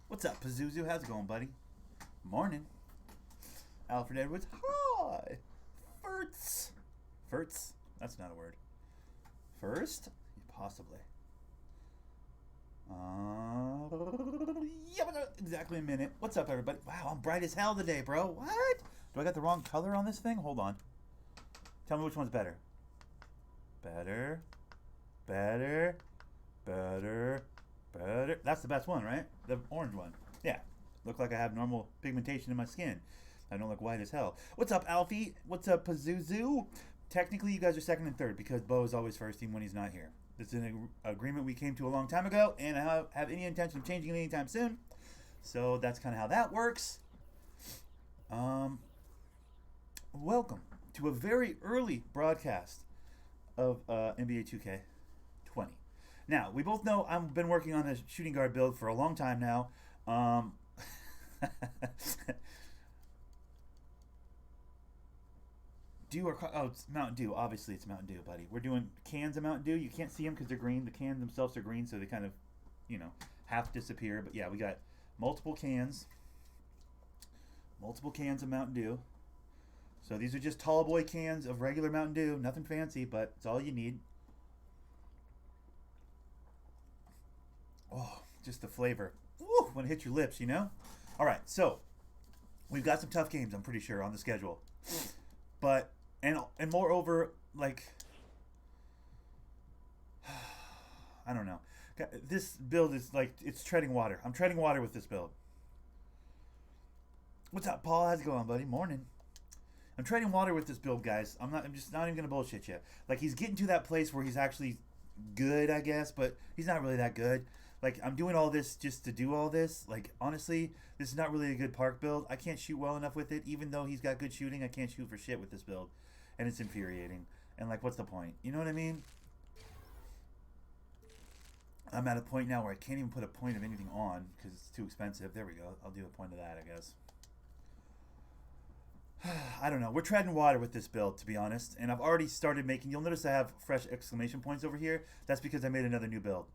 What's up, Pazuzu? How's it going, buddy? Morning. Alfred Edwards. Hi. Furts. Furts? That's not a word. First? Possibly. Exactly a minute. What's up, everybody? Wow, I'm bright as hell today, bro. What? Do I got the wrong color on this thing? Hold on. Tell me which one's better. Better. Better. Better. Better. That's the best one, right? The orange one. Yeah. Look like I have normal pigmentation in my skin. I don't look white as hell. What's up, Alfie? What's up, Pazuzu? Technically, you guys are second and third because Bo is always first even when he's not here. This is an agreement we came to a long time ago, and I don't have any intention of changing it anytime soon. So that's kind of how that works. Welcome to a very early broadcast of NBA 2K20. Now, we both know I've been working on a shooting guard build for a long time now. Dew or it's Mountain Dew. Obviously, it's Mountain Dew, buddy. We're doing cans of Mountain Dew. You can't see them because they're green. The cans themselves are green, so they kind of, half disappear. But yeah, we got multiple cans of Mountain Dew. So these are just tall boy cans of regular Mountain Dew. Nothing fancy, but it's all you need. Oh, just the flavor. Woo, when it hits your lips, All right, so we've got some tough games, I'm pretty sure, on the schedule. But and moreover, like, I don't know. This build is like, it's treading water. I'm treading water with this build. What's up, Paul? How's it going, buddy? Morning. I'm treading water with this build, guys. I'm just not even gonna bullshit you. Like, he's getting to that place where he's actually good, I guess, but he's not really that good. Like, I'm doing all this just to do all this. Like, honestly, this is not really a good park build. I can't shoot well enough with it. Even though he's got good shooting, I can't shoot for shit with this build. And it's infuriating. And, like, what's the point? You know what I mean? I'm at a point now where I can't even put a point of anything on because it's too expensive. There we go. I'll do a point of that, I guess. I don't know. We're treading water with this build, to be honest. And I've already started making... You'll notice I have fresh exclamation points over here. That's because I made another new build.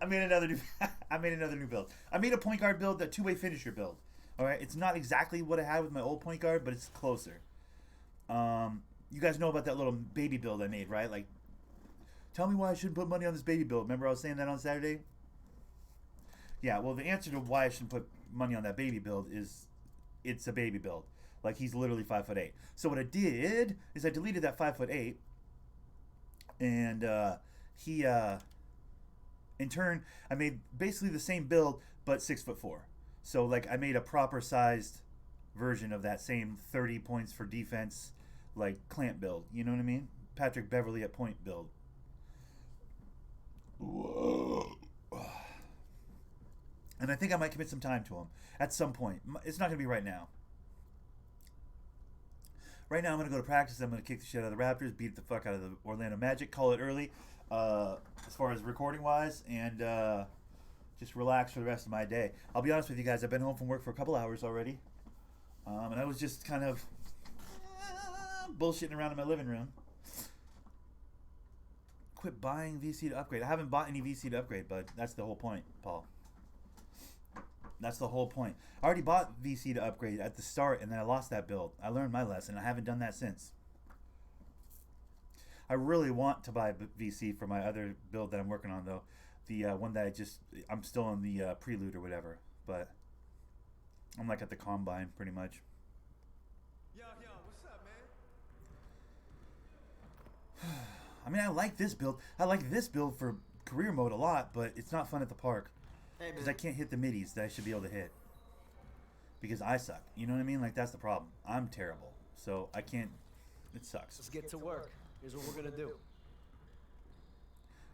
I made another new build. I made a point guard build, a two-way finisher build. All right, it's not exactly what I had with my old point guard, but it's closer. You guys know about that little baby build I made, right? Like, tell me why I shouldn't put money on this baby build. Remember I was saying that on Saturday? Yeah, well, the answer to why I shouldn't put money on that baby build is it's a baby build. Like, he's literally 5'8". So what I did is I deleted that 5'8", and in turn, I made basically the same build, but 6'4". So, like, I made a proper sized version of that same 30 points for defense, like, clamp build. You know what I mean? Patrick Beverly at point build. Whoa. And I think I might commit some time to him at some point. It's not going to be right now. Right now, I'm going to go to practice. I'm going to kick the shit out of the Raptors, beat the fuck out of the Orlando Magic, call it early. As far as recording wise, and just relax for the rest of my day. I'll be honest with you guys, I've been home from work for a couple hours already, and I was just kind of bullshitting around in my living room. Quit buying VC to upgrade. I haven't bought any VC to upgrade, but that's the whole point, Paul. That's the whole point. I already bought VC to upgrade at the start, and then I lost that build. I learned my lesson. I haven't done that since. I really want to buy VC for my other build that I'm working on, though. The one that I'm still in the prelude or whatever. But I'm like at the combine, pretty much. Yo, what's up, man? I mean, I like this build. I like this build for career mode a lot, but it's not fun at the park. Because I can't hit the middies that I should be able to hit. Because I suck. You know what I mean? Like, that's the problem. I'm terrible. So I can't... It sucks. Let's get to work. Here's what we're going to do.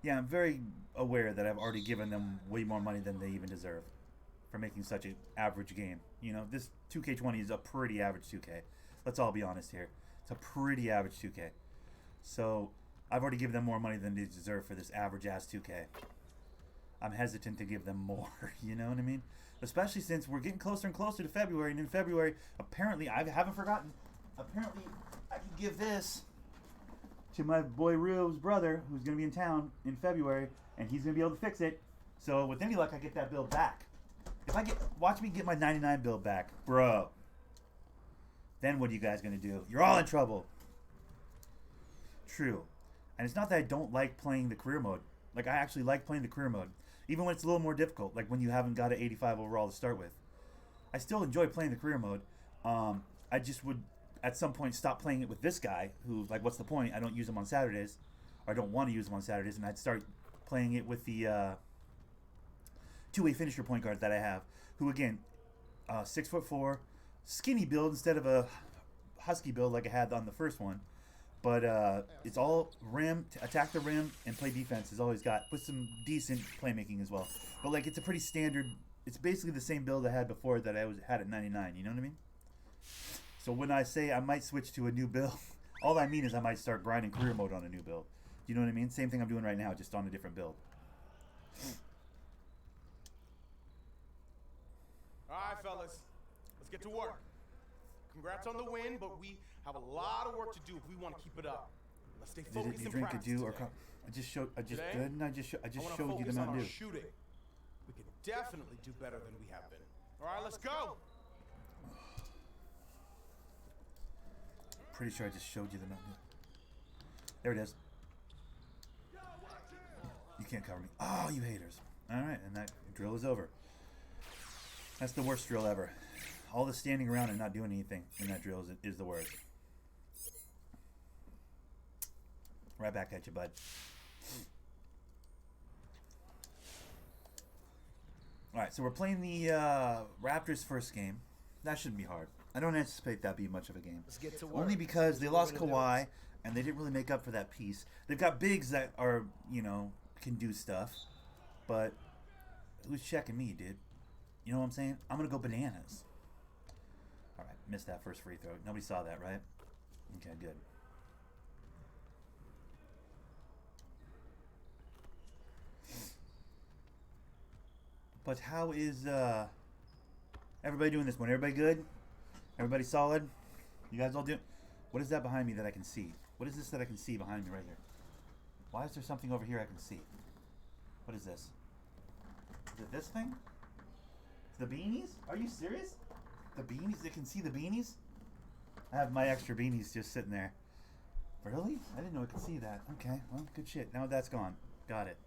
Yeah, I'm very aware that I've already given them way more money than they even deserve. for making such an average game. You know, this 2K20 is a pretty average 2K. Let's all be honest here. It's a pretty average 2K. So I've already given them more money than they deserve for this average ass 2K. I'm hesitant to give them more. You know what I mean? Especially since we're getting closer and closer to February, and in February, apparently, I haven't forgotten. Apparently, I can give this to my boy Rube's brother, who's going to be in town in February, and he's going to be able to fix it. So with any luck, I get that bill back. If I watch me get my 99 bill back, bro. Then what are you guys going to do? You're all in trouble. True. And it's not that I don't like playing the career mode. Like, I actually like playing the career mode. Even when it's a little more difficult, like when you haven't got an 85 overall to start with. I still enjoy playing the career mode. I just would, at some point, stop playing it with this guy, who, like, what's the point? I don't use him on Saturdays. Or I don't want to use him on Saturdays, and I'd start playing it with the two-way finisher point guard that I have, who, again, 6'4", skinny build instead of a husky build like I had on the first one. But it's all rim, attack the rim, and play defense is all he's got, with some decent playmaking as well. But, like, it's a pretty standard, it's basically the same build I had before that I had at 99, you know what I mean? So when I say I might switch to a new build, all I mean is I might start grinding career mode on a new build. You know what I mean? Same thing I'm doing right now, just on a different build. All right, fellas. Let's get to work. Congrats on the win, but we have a lot of work to do if we want to keep it up. Let's stay focused Did you and drink a practice do today. or I just showed I just Today, didn't I just I wanna showed you the focus on Mountain our Dew. shooting. We can definitely do better than we have been. All right, let's go. Pretty sure I just showed you the Mountain Dew. There it is. You can't cover me. Oh, you haters. Alright, and that drill is over. That's the worst drill ever. All the standing around and not doing anything in that drill is the worst. Right back at you, bud. Alright, so we're playing the Raptors' first game. That shouldn't be hard. I don't anticipate that being much of a game. Let's get to work. Only because they lost What we're gonna Kawhi, and they didn't really make up for that piece. They've got bigs that are, you know, can do stuff. But who's checking me, dude? You know what I'm saying? I'm going to go bananas. Alright, missed that first free throw. Nobody saw that, right? Okay, good. But how is everybody doing this one? Everybody good? Everybody solid? You guys all doing? What is that behind me that I can see? What is this that I can see behind me right here? Why is there something over here I can see? What is this? Is it this thing? The beanies? Are you serious? The beanies? They can see the beanies? I have my extra beanies just sitting there. Really? I didn't know I could see that. Okay, well, good shit. Now that's gone. Got it.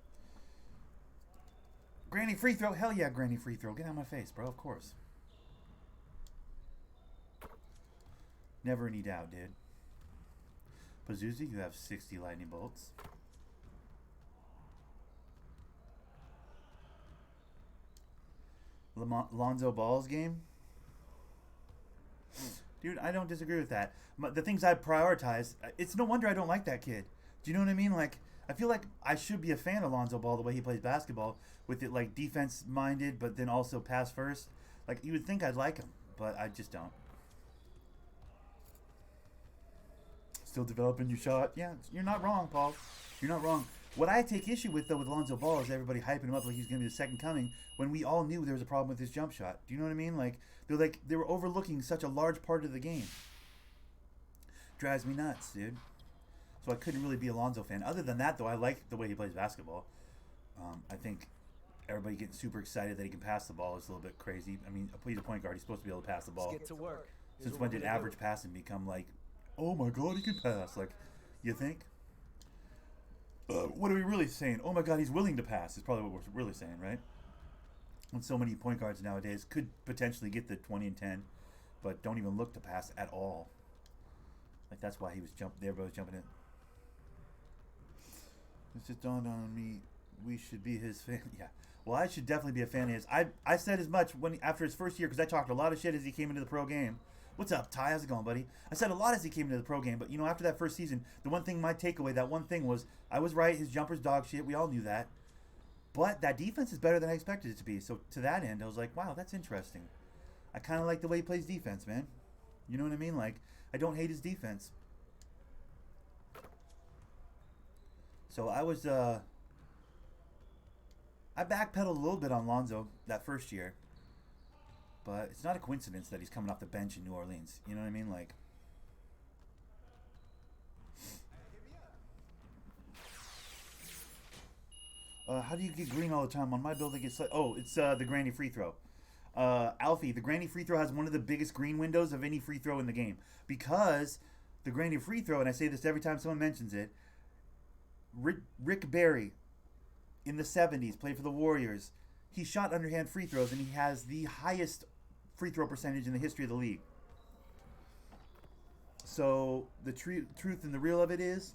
Granny free throw? Hell yeah, granny free throw. Get out of my face, bro. Of course. Never any doubt, dude. Pazuzu, you have 60 lightning bolts. Lonzo Ball's game? Dude, I don't disagree with that. The things I prioritize, it's no wonder I don't like that kid. Do you know what I mean? Like, I feel like I should be a fan of Lonzo Ball the way he plays basketball, with it like defense minded, but then also pass first. Like, you would think I'd like him, but I just don't. Still developing your shot? Yeah, you're not wrong, Paul. You're not wrong. What I take issue with, though, with Lonzo Ball is everybody hyping him up like he's going to be the second coming when we all knew there was a problem with his jump shot. Do you know what I mean? Like they were overlooking such a large part of the game. Drives me nuts, dude. So I couldn't really be a Lonzo fan. Other than that, though, I like the way he plays basketball. I think everybody getting super excited that he can pass the ball is a little bit crazy. I mean, he's a point guard. He's supposed to be able to pass the ball. Let's get to work. Since when did average passing become like, oh my god, he can pass? Like, you think? What are we really saying? Oh my god, he's willing to pass is probably what we're really saying, right? And so many point guards nowadays could potentially get the 20 and 10, but don't even look to pass at all. Like, that's why he was everybody was jumping in. It's just dawned on me, we should be his fan. Yeah. Well, I should definitely be a fan of his. I said as much after his first year, because I talked a lot of shit as he came into the pro game. What's up, Ty? How's it going, buddy? I said a lot as he came into the pro game, but, you know, after that first season, the one thing, my takeaway, that one thing was, I was right, his jumper's dog shit, we all knew that. But that defense is better than I expected it to be. So to that end, I was like, wow, that's interesting. I kind of like the way he plays defense, man. You know what I mean? Like, I don't hate his defense. So I was, I backpedaled a little bit on Lonzo that first year. But it's not a coincidence that he's coming off the bench in New Orleans. You know what I mean? Like, how do you get green all the time? On my build, it gets... Oh, it's the granny free throw. Alfie, the granny free throw has one of the biggest green windows of any free throw in the game. Because the granny free throw, and I say this every time someone mentions it, Rick Barry, in the 70s, played for the Warriors. He shot underhand free throws, and he has the highest free throw percentage in the history of the league. So the truth and the real of it is,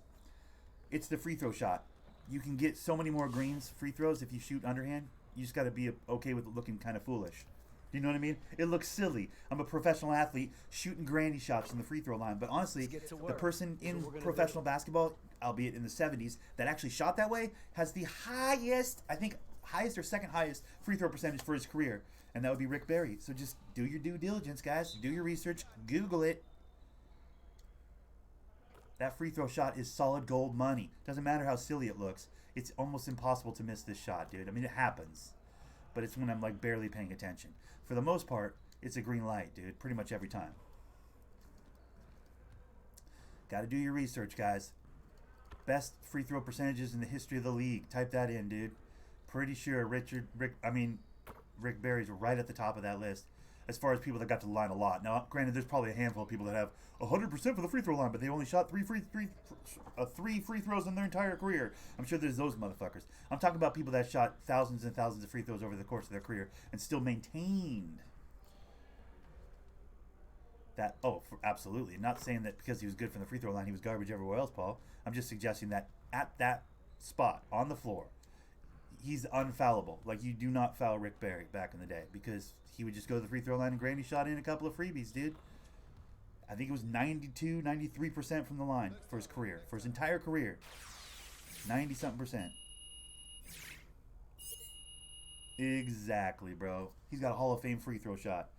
it's the free throw shot. You can get so many more greens free throws if you shoot underhand. You just got to be okay with it looking kind of foolish. You know what I mean? It looks silly. I'm a professional athlete shooting granny shots from the free throw line. But honestly, the person in professional basketball, albeit in the 70s, that actually shot that way has the highest, I think, highest or second highest free throw percentage for his career. And that would be Rick Barry. So just do your due diligence, guys. Do your research. Google it. That free throw shot is solid gold money. Doesn't matter how silly it looks. It's almost impossible to miss this shot, dude. I mean, it happens. But it's when I'm, like, barely paying attention. For the most part, it's a green light, dude. Pretty much every time. Got to do your research, guys. Best free throw percentages in the history of the league. Type that in, dude. Pretty sure Rick Barry's right at the top of that list as far as people that got to the line a lot. Now, granted, there's probably a handful of people that have 100% for the free throw line, but they only shot three free throws in their entire career. I'm sure there's those motherfuckers. I'm talking about people that shot thousands and thousands of free throws over the course of their career and still maintained that. Oh, absolutely. Not saying that because he was good from the free throw line, he was garbage everywhere else, Paul. I'm just suggesting that at that spot on the floor, he's unfoulable. Like, you do not foul Rick Barry back in the day because he would just go to the free throw line and Granny shot in a couple of freebies, dude. I think it was 92, 93% from the line for his career. For his entire career. 90-something%. Exactly, bro. He's got a Hall of Fame free throw shot.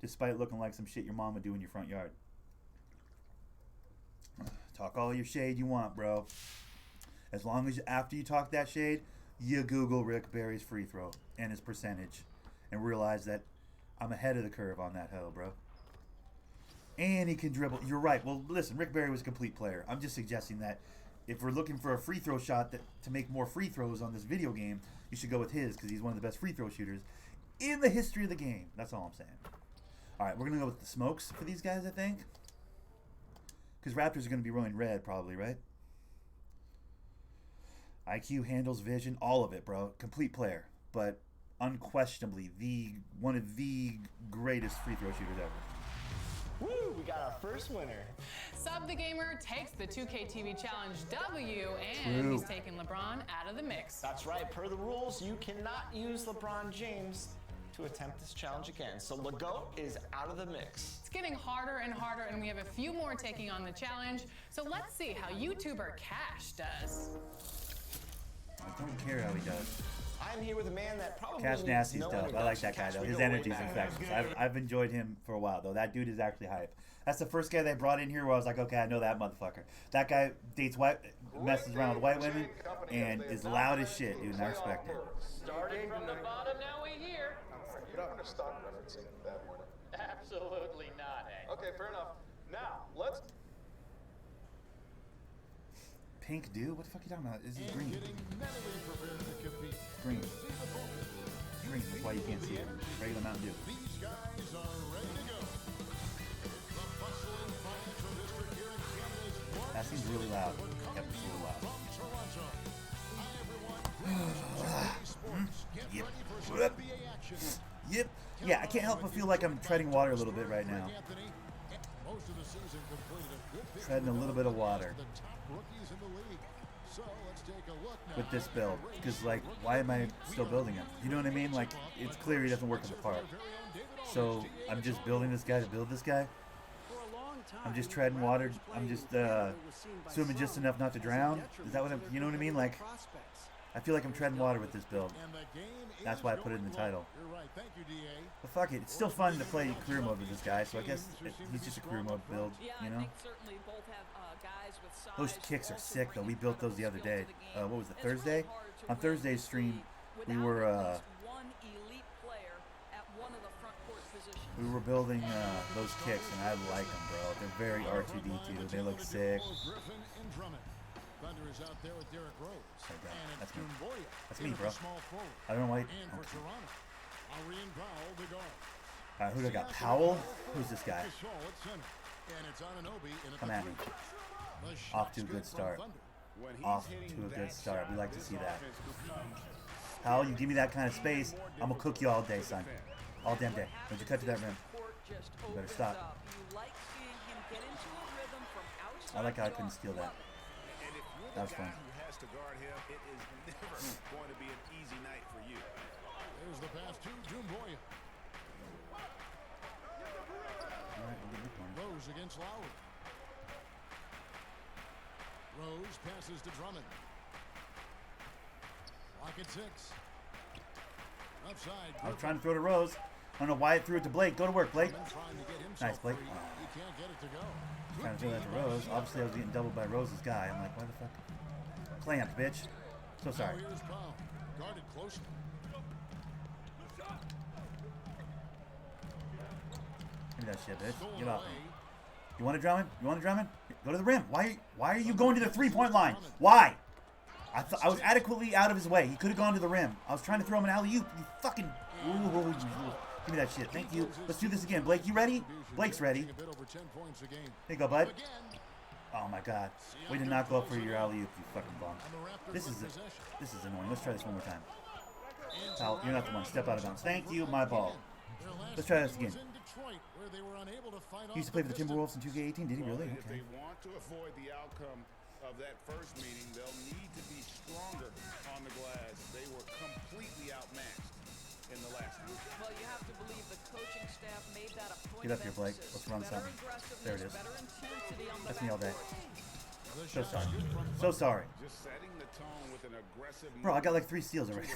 Despite looking like some shit your mom would do in your front yard. Talk all your shade you want, bro. As long as after you talk that shade, you Google Rick Barry's free throw and his percentage and realize that I'm ahead of the curve on that hoe, bro. And he can dribble. You're right. Well, listen, Rick Barry was a complete player. I'm just suggesting that if we're looking for a free throw shot to make more free throws on this video game, you should go with his because he's one of the best free throw shooters in the history of the game. That's all I'm saying. All right, we're going to go with the smokes for these guys, I think. Because Raptors are going to be rolling red probably, right? IQ, handles, vision, all of it, bro. Complete player. But unquestionably one of the greatest free throw shooters ever. Woo, we got our first winner. Sub the Gamer takes the 2K TV Challenge W, and he's taking LeBron out of the mix. That's right. Per the rules, you cannot use LeBron James to attempt this challenge again. So LeGoat is out of the mix. It's getting harder and harder, and we have a few more taking on the challenge. So let's see how YouTuber Cash does. I don't care how he does. I'm here with a man that probably Cash needs Nasty's no dope. I like that guy, Cash, though. we His go way energy's back. infectious. I've enjoyed him for a while, though. That dude is actually hype. That's the first guy they brought in here where I was like, okay, I know that motherfucker. That guy dates messes around with white women, and is loud as shit, dude, and I respect it. Starting from the bottom, now we're here. You're not going to stop referencing that word. Absolutely not, Hank. Okay, fair enough. Now, let's... Pink, dude? What the fuck are you talking about? This is green. Green. Green, that's why you can't see it. Regular Mountain Dew. These guys are ready to go. The bustling financial district here in Canada's largest That seems really loud. Yep, it's really loud. from Toronto. Hi everyone, sports. Get Yep. ready for some Yep. NBA action. Yep. Yeah, I can't help but feel like I'm treading water a little bit right now. Anthony, most of the season completed a good bit Treading a little bit of water the top rookies in the league. So let's take a look now with this build. Because, like, why am I still building him? You know what I mean? Like, it's clear he doesn't work in the park. So I'm just building this guy to build this guy. I'm just treading water. I'm just swimming just enough not to drown. Is that what you know what I mean? Like, I feel like I'm treading water with this build. And the game That's is why I put it in the going title. well. You're right. Thank you, DA. But fuck it, it's still fun to play career mode with this guy, so I guess he's just a career mode build, you know? Those kicks are sick, though. We built those the other day. What was it, Thursday? On Thursday's stream, we were building those kicks, and I like them, bro. They're very R2D2. They look sick. Griffin and Drummond. Thunder is out there with Derrick Rose. Sorry, bro. And it's That's me. Dumboya That's in me, at bro. the small forward. I don't know why. And for Toronto, Arian Powell, the guard. Who do I got? Powell? Who's this guy? Gasol at center. And it's Anunoby in at Come the at me. three. The Off shot's to a good from start. Thunder. Off to a good start. We like to see that. Powell, you give me that kind of space, I'm going to cook you all day, son. All damn day. Don't you cut to that rim. You better stop. I like how I couldn't steal that. That was fun. To guard him, it is never going to be an easy night for you. There's the pass to Dumboya. Alright, we'll get in the corner. Rose against Lowry. Rose passes to Drummond. Lock at 6. Upside. I was trying to throw to Rose. I don't know why it threw it to Blake. Go to work, Blake. Griffin trying to get himself Nice, Blake. free. He can't get it to go. Trying to throw that to Rose. Obviously, I was getting doubled by Rose's guy. I'm like, why the fuck? Clamped, bitch. So sorry. Now here's Powell. Guarded closely. Give me that shit, bitch. Stolen Get off away. me. You want a Drummond? You want a Drummond? Go to the rim. Why are you going to the three-point line? Why? I was adequately out of his way. He could have gone to the rim. I was trying to throw him an alley-oop. You fucking... Ooh, give me that shit. Thank you. Let's do this again. Blake, you ready? Blake's ready. A bit over 10 points a game. Here you go, bud. Again, Oh my god. Way to not go up for your alley-oop, you fucking bum. and the Raptors This with is possession. this is annoying. Let's try this one more time. Into Powell, you're not the one. Step out of bounds. Thank you, my ball. Their last Let's try this game again. was in Detroit, where they were unable to fight He used to off play for the Pistons. Timberwolves in 2K18. Did he really? If Okay. they want to avoid the outcome of that first meeting, they'll need to be stronger on the glass. They were completely outmatched in the last one. Well, you have to believe the coaching staff made that a point. Get up here, Blake. Let's run Better something. aggressiveness, There it is. better intensity on the That's me all day. The So shot sorry. is from So sorry. Just setting the tone with an aggressive Bro, I got like 3 steals already.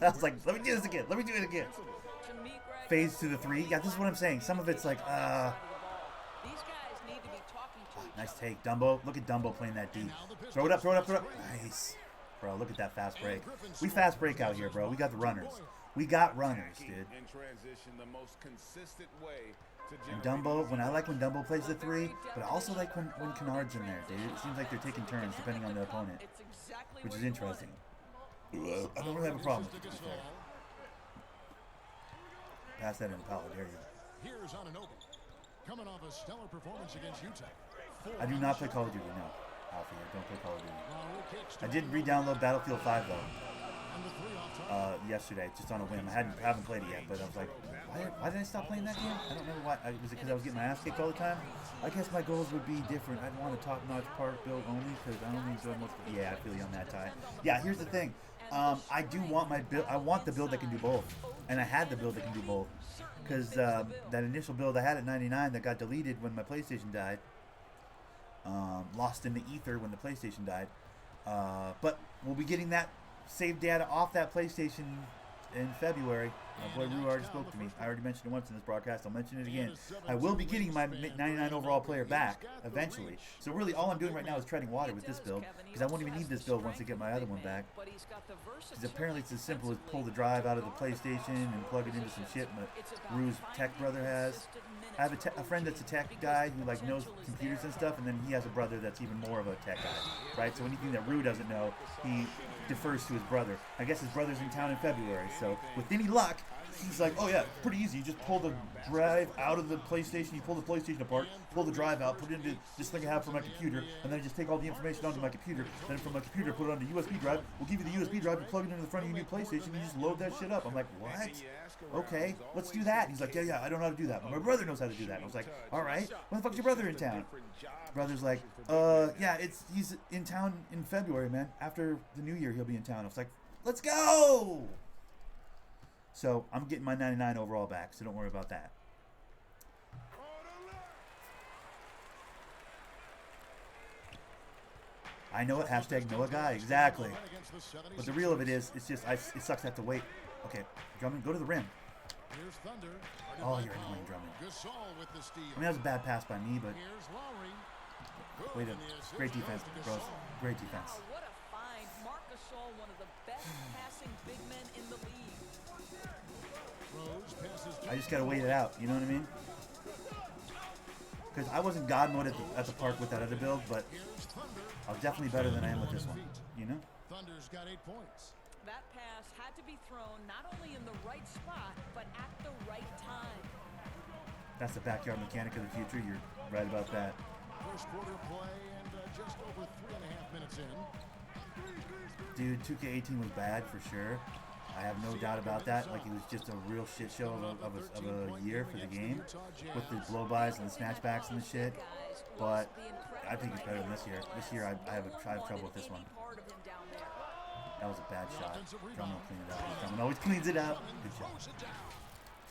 I was like, let me do this again. Let me do it again. To me, Greg, Phase to the 3. Yeah, this is what I'm saying. Some of it's like, these guys need to be talking to each nice other. take. Dumbo. Look at Dumbo playing that deep. Throw it up, throw it up, throw it up. Nice. Bro, look at that fast break. We fast break out here, bro. We got the runners. We got runners, dude. in transition, the most consistent way to And generate Dumbo, when I like when Dumbo plays the 3, but I also like when Kennard's in there, dude. It seems like they're taking turns depending on the opponent, It's exactly which where is you interesting. want I don't really have a problem to with it, to be Gasol. fair. Pass that in, Powell. Dare you. Here's Anunoby. Coming off a stellar performance against Utah. I do not play Call of Duty, no. Alfie, I don't play Call of Duty. Lowry kicks to I did Anunoby. re-download Battlefield 5 though, And the three off target. yesterday, just on a whim. I haven't played it yet, but I was like, why did I stop playing that game? I don't know why. Was it because I was getting my ass kicked all the time? I guess my goals would be different. I'd want a top-notch park build only because I only enjoy most. Yeah, I feel you on that, Ty. Yeah, here's the thing. I do want my build. I want the build that can do both, and I had the build that can do both. Because that initial build I had at 99 that got deleted when my PlayStation died, lost in the ether when the PlayStation died. But we'll be getting that save data off that PlayStation in February. My boy Rue already spoke to me. I already mentioned it once in this broadcast. I'll mention it again. I will be getting my 99 overall player back eventually. So really all I'm doing right now is treading water with this build because I won't even need this build once I get my other one back. But he's got the Because apparently it's as simple as pull the drive out of the PlayStation and plug it into some shit my Rue's tech brother has. I have a friend that's a tech guy who like knows computers and stuff, and then he has a brother that's even more of a tech guy, right? So anything that Rue doesn't know, he defers to his brother. I guess his brother's in town in February, so with any luck, he's like, oh yeah, pretty easy. You just pull the drive out of the PlayStation, you pull the PlayStation apart, pull the drive out, put it into this thing I have for my computer, and then I just take all the information onto my computer, then from my computer put it onto USB drive. We'll give you the USB drive, you plug it into the front of your new PlayStation, and you just load that shit up. I'm like, what? Okay, let's do that. He's like, yeah, I don't know how to do that, but my brother knows how to do that. And I was like, all right, when the fuck's your brother in town? Brother's like, yeah, he's in town in February, man. After the new year, he'll be in town. I was like, let's go! So I'm getting my 99 overall back, so don't worry about that. I know it. Hashtag know a guy. Exactly. But the real of it is, it's just, it sucks to have to wait. Okay, Drummond, go to the rim. Here's Thunder. Oh, you're annoying, Drummond. Gasol with the steal. I mean, that was a bad pass by me, but Here's Lowry. wait a great defense, bros. Great defense. Wow, what a find. Marc Gasol, one of the best passing big men in the league. Rose passes I just gotta wait it out. You know what I mean? Because I wasn't God mode at the park with that other build, but Here's Thunder. I was definitely better than I am with this one. You know? Thunder's got 8 points. That pass had to be thrown not only in the right spot, but at the right time. That's the backyard mechanic of the future. You're right about that. First quarter play and just over 3.5 minutes in. Dude, 2K18 was bad for sure. I have no doubt about that. Like, it was just a real shit show of a year for the game with the blow-bys and the snatchbacks and the shit. But I think it's better than this year. This year, I have trouble with this one. That was a bad shot. Drummond will clean it up. Drummond always cleans it out. Good shot.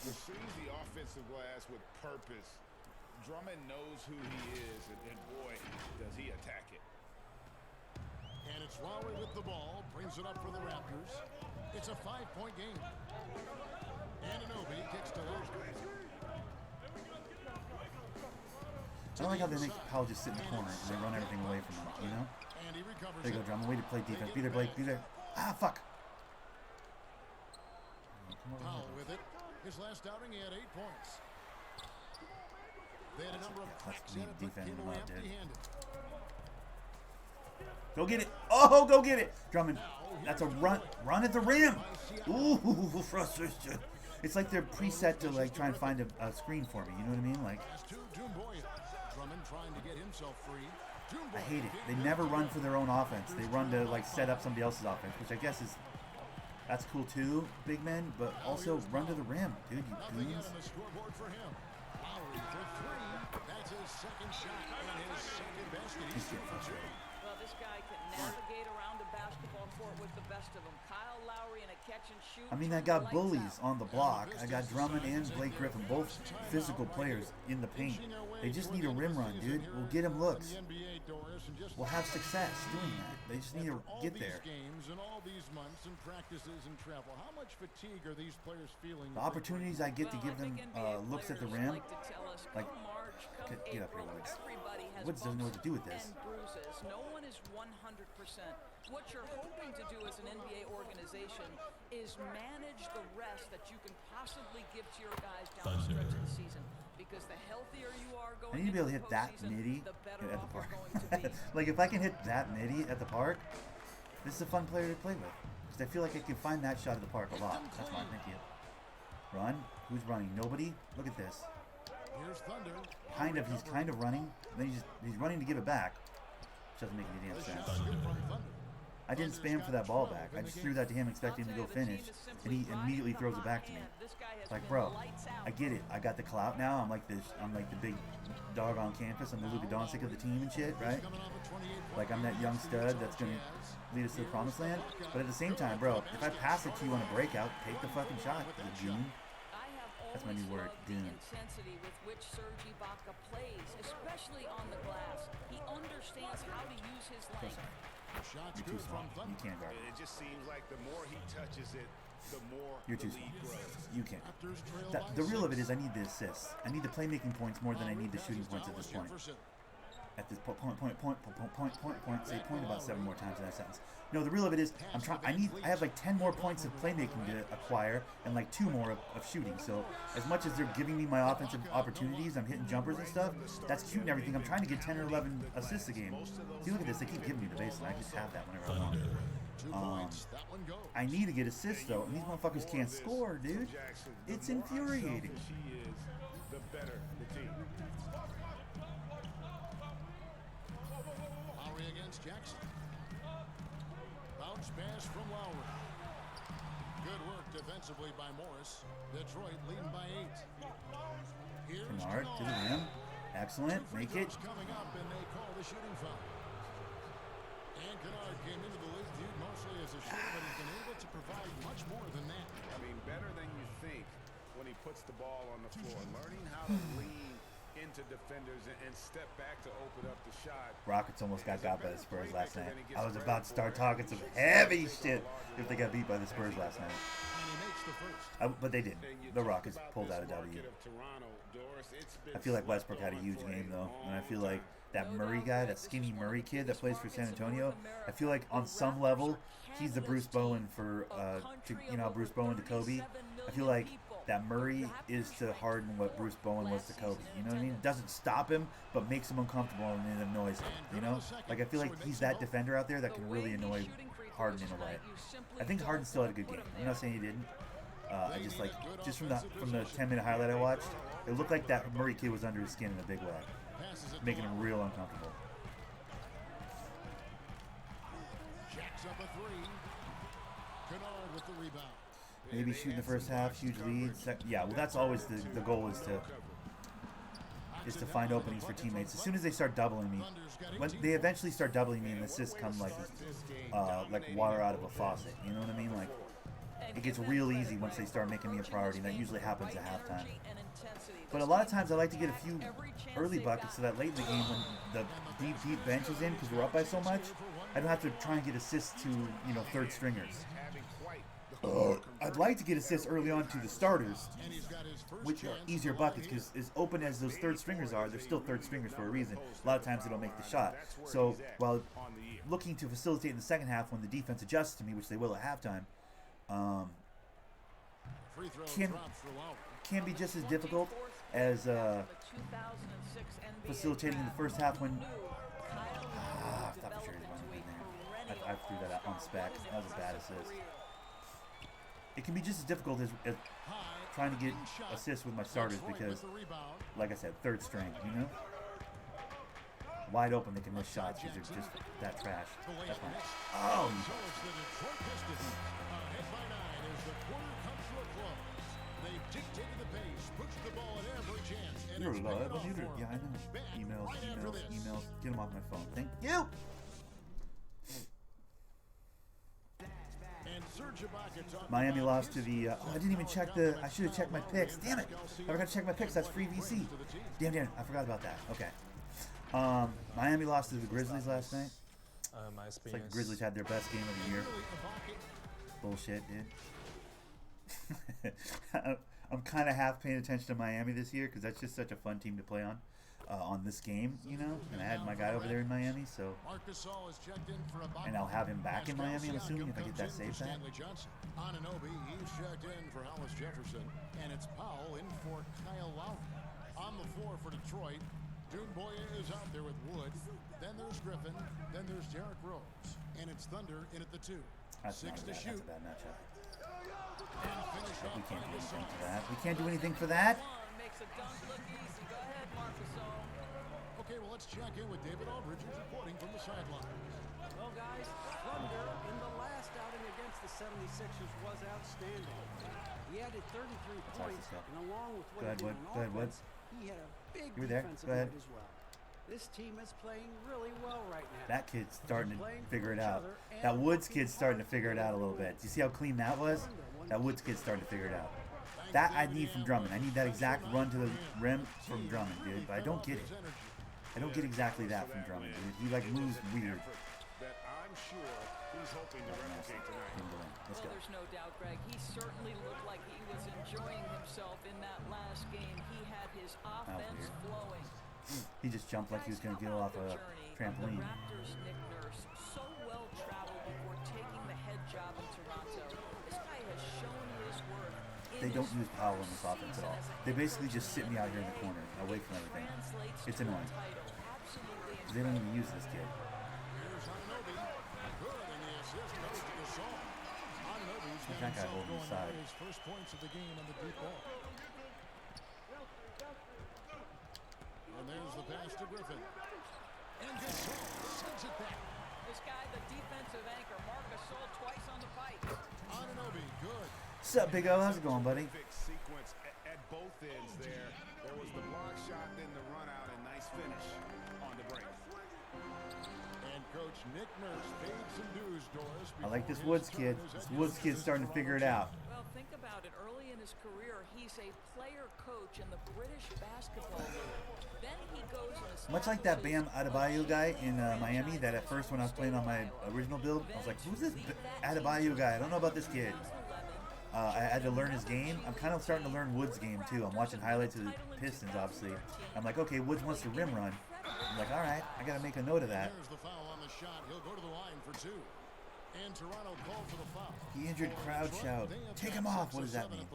Pursues the offensive glass with purpose. Drummond knows who he is, and boy, does he attack it. And it's Lowry with the ball. Brings it up for the Raptors. It's a 5-point game. Anunoby kicks to Lowry. I don't like how they make Powell just sit in the corner and they run everything away from him, you know? And he recovers There you go, it. Drummond. Way to play defense. Be there, Blake. Be there. Ah, fuck. Powell with it. His last outing, he had 8 points. They had a number of cracks in it, but defend came him away up, dude. empty-handed. Go get it. Oh, go get it. Drummond. That's a run. Run at the rim. Ooh, frustration. It's like they're preset to like try and find a screen for me. You know what I mean? Like, Pass to Doumbouya. Drummond trying to get himself free. I hate it. They never run for their own offense. They run to like set up somebody else's offense, which I guess is that's cool too, big men. But also run to the rim, dude. You Nothing yet goons. on the scoreboard for him. Lowry for 3. That's his second shot and his second basket. He's 2 for 2. Well, this guy can navigate around the basketball court with the best of them. Kyle Lowry in a catch and shoot. I mean, I got bullies on the block. I got Drummond and Blake Griffin, both physical players in the paint. They just need a rim run, dude. We'll get them looks. We'll have success doing that. They just need to get there. Games and all these months and practices and travel. How much fatigue are these players feeling? The opportunities I get to give them looks at the rim, like, get up here, Woods. Woods doesn't know what to do with this. No one is 100%. What you're hoping to do as an NBA organization is manage the rest that you can possibly give to your guys down the stretch of the season. Because the healthier you are I going need to be able to into hit the that postseason, nitty the better at the off you're park. going to be. Like, if I can hit that nitty at the park, this is a fun player to play with. Because I feel like I can find that shot at the park a lot. That's fine, thank you. Run. Who's running? Nobody? Look at this. Here's Thunder. He's kind of running. Then he's running to give it back. Which doesn't make any damn sense. I didn't spam for that ball back. I just threw that to him expecting him to go finish. And he immediately throws it back to me. It's like, bro, I get it. I got the clout now. I'm like the big dog on campus. I'm the Luka Doncic of the team and shit, right? Like, I'm that young stud that's going to lead us to the promised land. But at the same time, bro, if I pass it to you on a breakout, take the fucking shot, you goon. That's my new word, goon. Intensity with which Serge Ibaka plays, especially on the glass. He understands how to use his length. Shots You're too good small. from You Thunder. can't guard It it. just seems like the more he touches it, the more You're the too lead small. grows. You can't. Raptors trail by The real of it 6. is I need the assists. I need the playmaking points more than I need the shooting points at this point. At this point, say point about 7 more times in that sentence. No, the real of it is I have like 10 more points of playmaking to acquire and like 2 more of shooting. So as much as they're giving me my offensive opportunities, I'm hitting jumpers and stuff, that's cute and everything. I'm trying to get 10 or 11 assists a game. See, look at this. They keep giving me the baseline. I just have that whenever I want. 2 points. That one goes. I need to get assists though, and these motherfuckers can't score, dude. Jackson, It's the more infuriating. unselfish he is, the better the team. Lowry against Jackson. Bounce pass from Lowry. Good work defensively by Morris. Detroit leading by 8. Here's Kennard to the rim. Excellent. Make it. coming up, and they call the shooting foul. And Kennard came into the league viewed mostly as a shooter, but he's been able to provide much more than that. I mean, better than you think when he puts the ball on the floor. Learning how to lean into defenders and step back to open up the shot. Rockets almost got by the Spurs last night. I was about to start talking some heavy shit if they got beat by the Spurs last night. But they didn't. The Rockets pulled out a W. I feel like Westbrook had a huge game, though. And I feel like that Murray guy, that skinny Murray kid that plays for San Antonio, I feel like on some level, he's the Bruce Bowen for, Bruce Bowen to Kobe. I feel like that Murray is to Harden what Bruce Bowen was to Kobe. You know what I mean? It doesn't stop him, but makes him uncomfortable and it annoys him. You know? Like, I feel like he's that defender out there that can really annoy Harden in a way. I think Harden still had a good game. I'm not saying he didn't. I just from the 10-minute highlight I watched, it looked like that Murray kid was under his skin in a big way, making him real uncomfortable. Jacks up a three. Kennard with the rebound. Maybe shooting the first half, huge lead. Yeah, well, that's always the goal is to find openings for teammates. As soon as they start doubling me, when they eventually start doubling me, and the assists come like water out of a faucet. You know what I mean? Like, it gets real easy once they start making me a priority, and that usually happens at halftime. But a lot of times I like to get a few early buckets so that late in the game when the deep bench is in, because we're up by so much, I don't have to try and get assists to, third stringers. I'd like to get assists early on to the starters, which are easier buckets, because as open as those third stringers are, they're still third stringers for a reason. A lot of times they don't make the shot. So while looking to facilitate in the second half when the defense adjusts to me, which they will at halftime, can be just as difficult as facilitating in the first half when I thought for sure he wasn't in there. I threw that out on spec. That was a bad assist. It can be just as difficult as trying to get assists with my starters because, like I said, third string, wide open, they can miss shots because they're just that trash. That's fine. Oh! You're live on YouTube. Yeah, I know. Emails. Get them off my phone. Thank you! Miami lost to the... I didn't even check I should have checked my picks. Damn it! I forgot to check my picks. That's free VC. Damn. I forgot about that. Okay. Miami lost to the Grizzlies last night. It's like the Grizzlies had their best game of the year. Bullshit, dude. I'm kind of half paying attention to Miami this year because that's just such a fun team to play on this game, and I had my guy over there in Miami, so, and I'll have him back in Miami, I'm assuming, if I get that save back. Anunoby, he's checked in for Hollis Jefferson, and it's Powell in for Kyle Lowry. On the floor for Detroit, Boya is out there with Wood, then there's Griffin, then there's Derrick Rose, and it's Thunder in at the 2. That's 6 to shoot. That's a bad matchup. We can't do anything for that. We can't do anything for that. Okay, well, let's check in with David Aldridge, who's reporting from the sidelines. Well, guys, Thunder in the last outing against the 76ers was outstanding. He added 33 points, and along with what he did on offense, he had a big defensive night as well. This team is playing really well right now. That kid's starting to figure it out. That Woods kid's starting to figure it out a little bit. Do you see how clean that was? That Woods kid's starting to figure it out. That I need from Drummond. I need that exact run to the rim from Drummond, dude. But I don't get it. I don't get exactly that from Drummond, dude. He moves weird. That I'm sure he's hoping to replicate tonight. Let's go. There's no doubt, Greg. He certainly looked like he was enjoying himself in that last game. He had his offense flowing. He just jumped like he was going to get off a trampoline. The Raptors' Nick Nurse, so well traveled before taking the head job in Toronto. This guy has shown his worth. They don't use Powell in this offense at all. They basically just sit me out here in the corner, away from everything. It's annoying. They don't even use this kid. Here's Anunoby. Good, and the assist goes to Gasol. Anunoby's That guy holding the side. his first points of the game on the deep ball. And there's the pass to Griffin. And Gasol sends it back. This guy, the defensive anchor, Marc Gasol, twice on the fight. Anunoby, good. What's up, Big O? How's it going, buddy? Sequence at both ends there. There was the block shot, then the run out, and nice finish on the break. And Coach Nick Nurse paid some dues, Doris. I like this Woods kid. This Woods kid's starting to figure it out. Well, think about found it early in his career. He's a player coach in the British Basketball League. Then he goes and Much like that Bam Adebayo guy in Miami, that at first when I was playing on my original build, I was like, who's this Adebayo guy? I don't know about this kid. I had to learn his game. I'm kind of starting to learn Wood's game too. I'm watching highlights of the Pistons, obviously. I'm like, okay, Woods wants to rim run. I'm like, all right, I got to make a note of that. Here's the foul on the shot. He'll go to the line for 2. And Toronto called for the foul. He injured crowd shout. Take him off. What does that mean?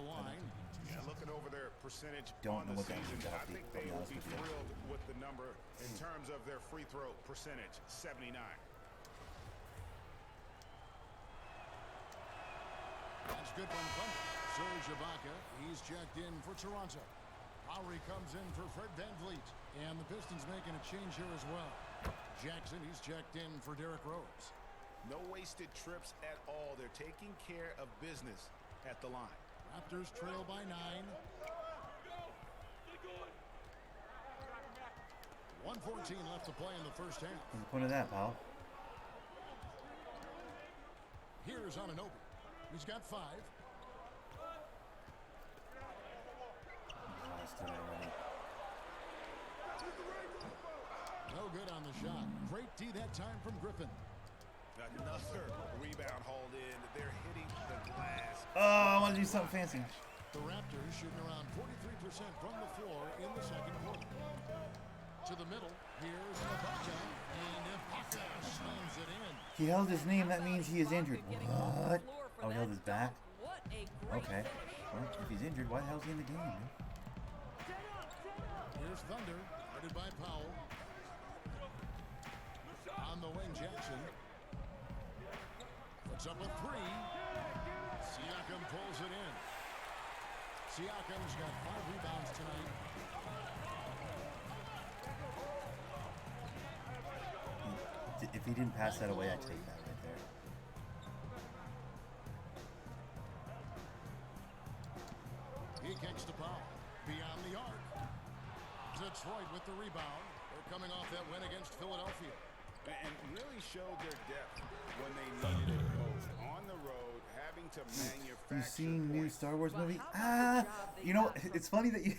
Yeah, looking over their percentage Don't on know the what that season, means, I think they I'll will be be honest with you. thrilled with the number in terms of their free throw percentage, 79. That's good from Thunder. Serge Ibaka, he's checked in for Toronto. Lowry comes in for Fred VanVleet. And the Pistons making a change here as well. Jackson, he's checked in for Derrick Rose. No wasted trips at all. They're taking care of business at the line. Raptors trail by 9. 1:14 left to play in the first half. What's the point of that, pal? Here's Anunoby. He's got 5. No good on the shot. Great D that time from Griffin. Another rebound hauled in. They're hitting the glass. Oh, I want to do something fancy. The Raptors shooting around 43% from the floor in the second quarter. To the middle, here's Ibaka, and Ibaka slams it in. He held his name, that means he is injured. What? Oh, he held his back? Okay. Well, if he's injured, why the hell is he in the game, man? Here's Thunder, guarded by Powell. On the wing, Jackson. Puts up a 3. Siakam pulls it in. Siakam's got 5 rebounds tonight. If he didn't pass that away, I'd take that right there. He kicks to Powell. Beyond the arc. Detroit with the rebound. They're coming off that win against Philadelphia. And really showed their depth when they needed it most. On the road, having to manufacture. You seen new Star Wars movie? You know, it's funny that you.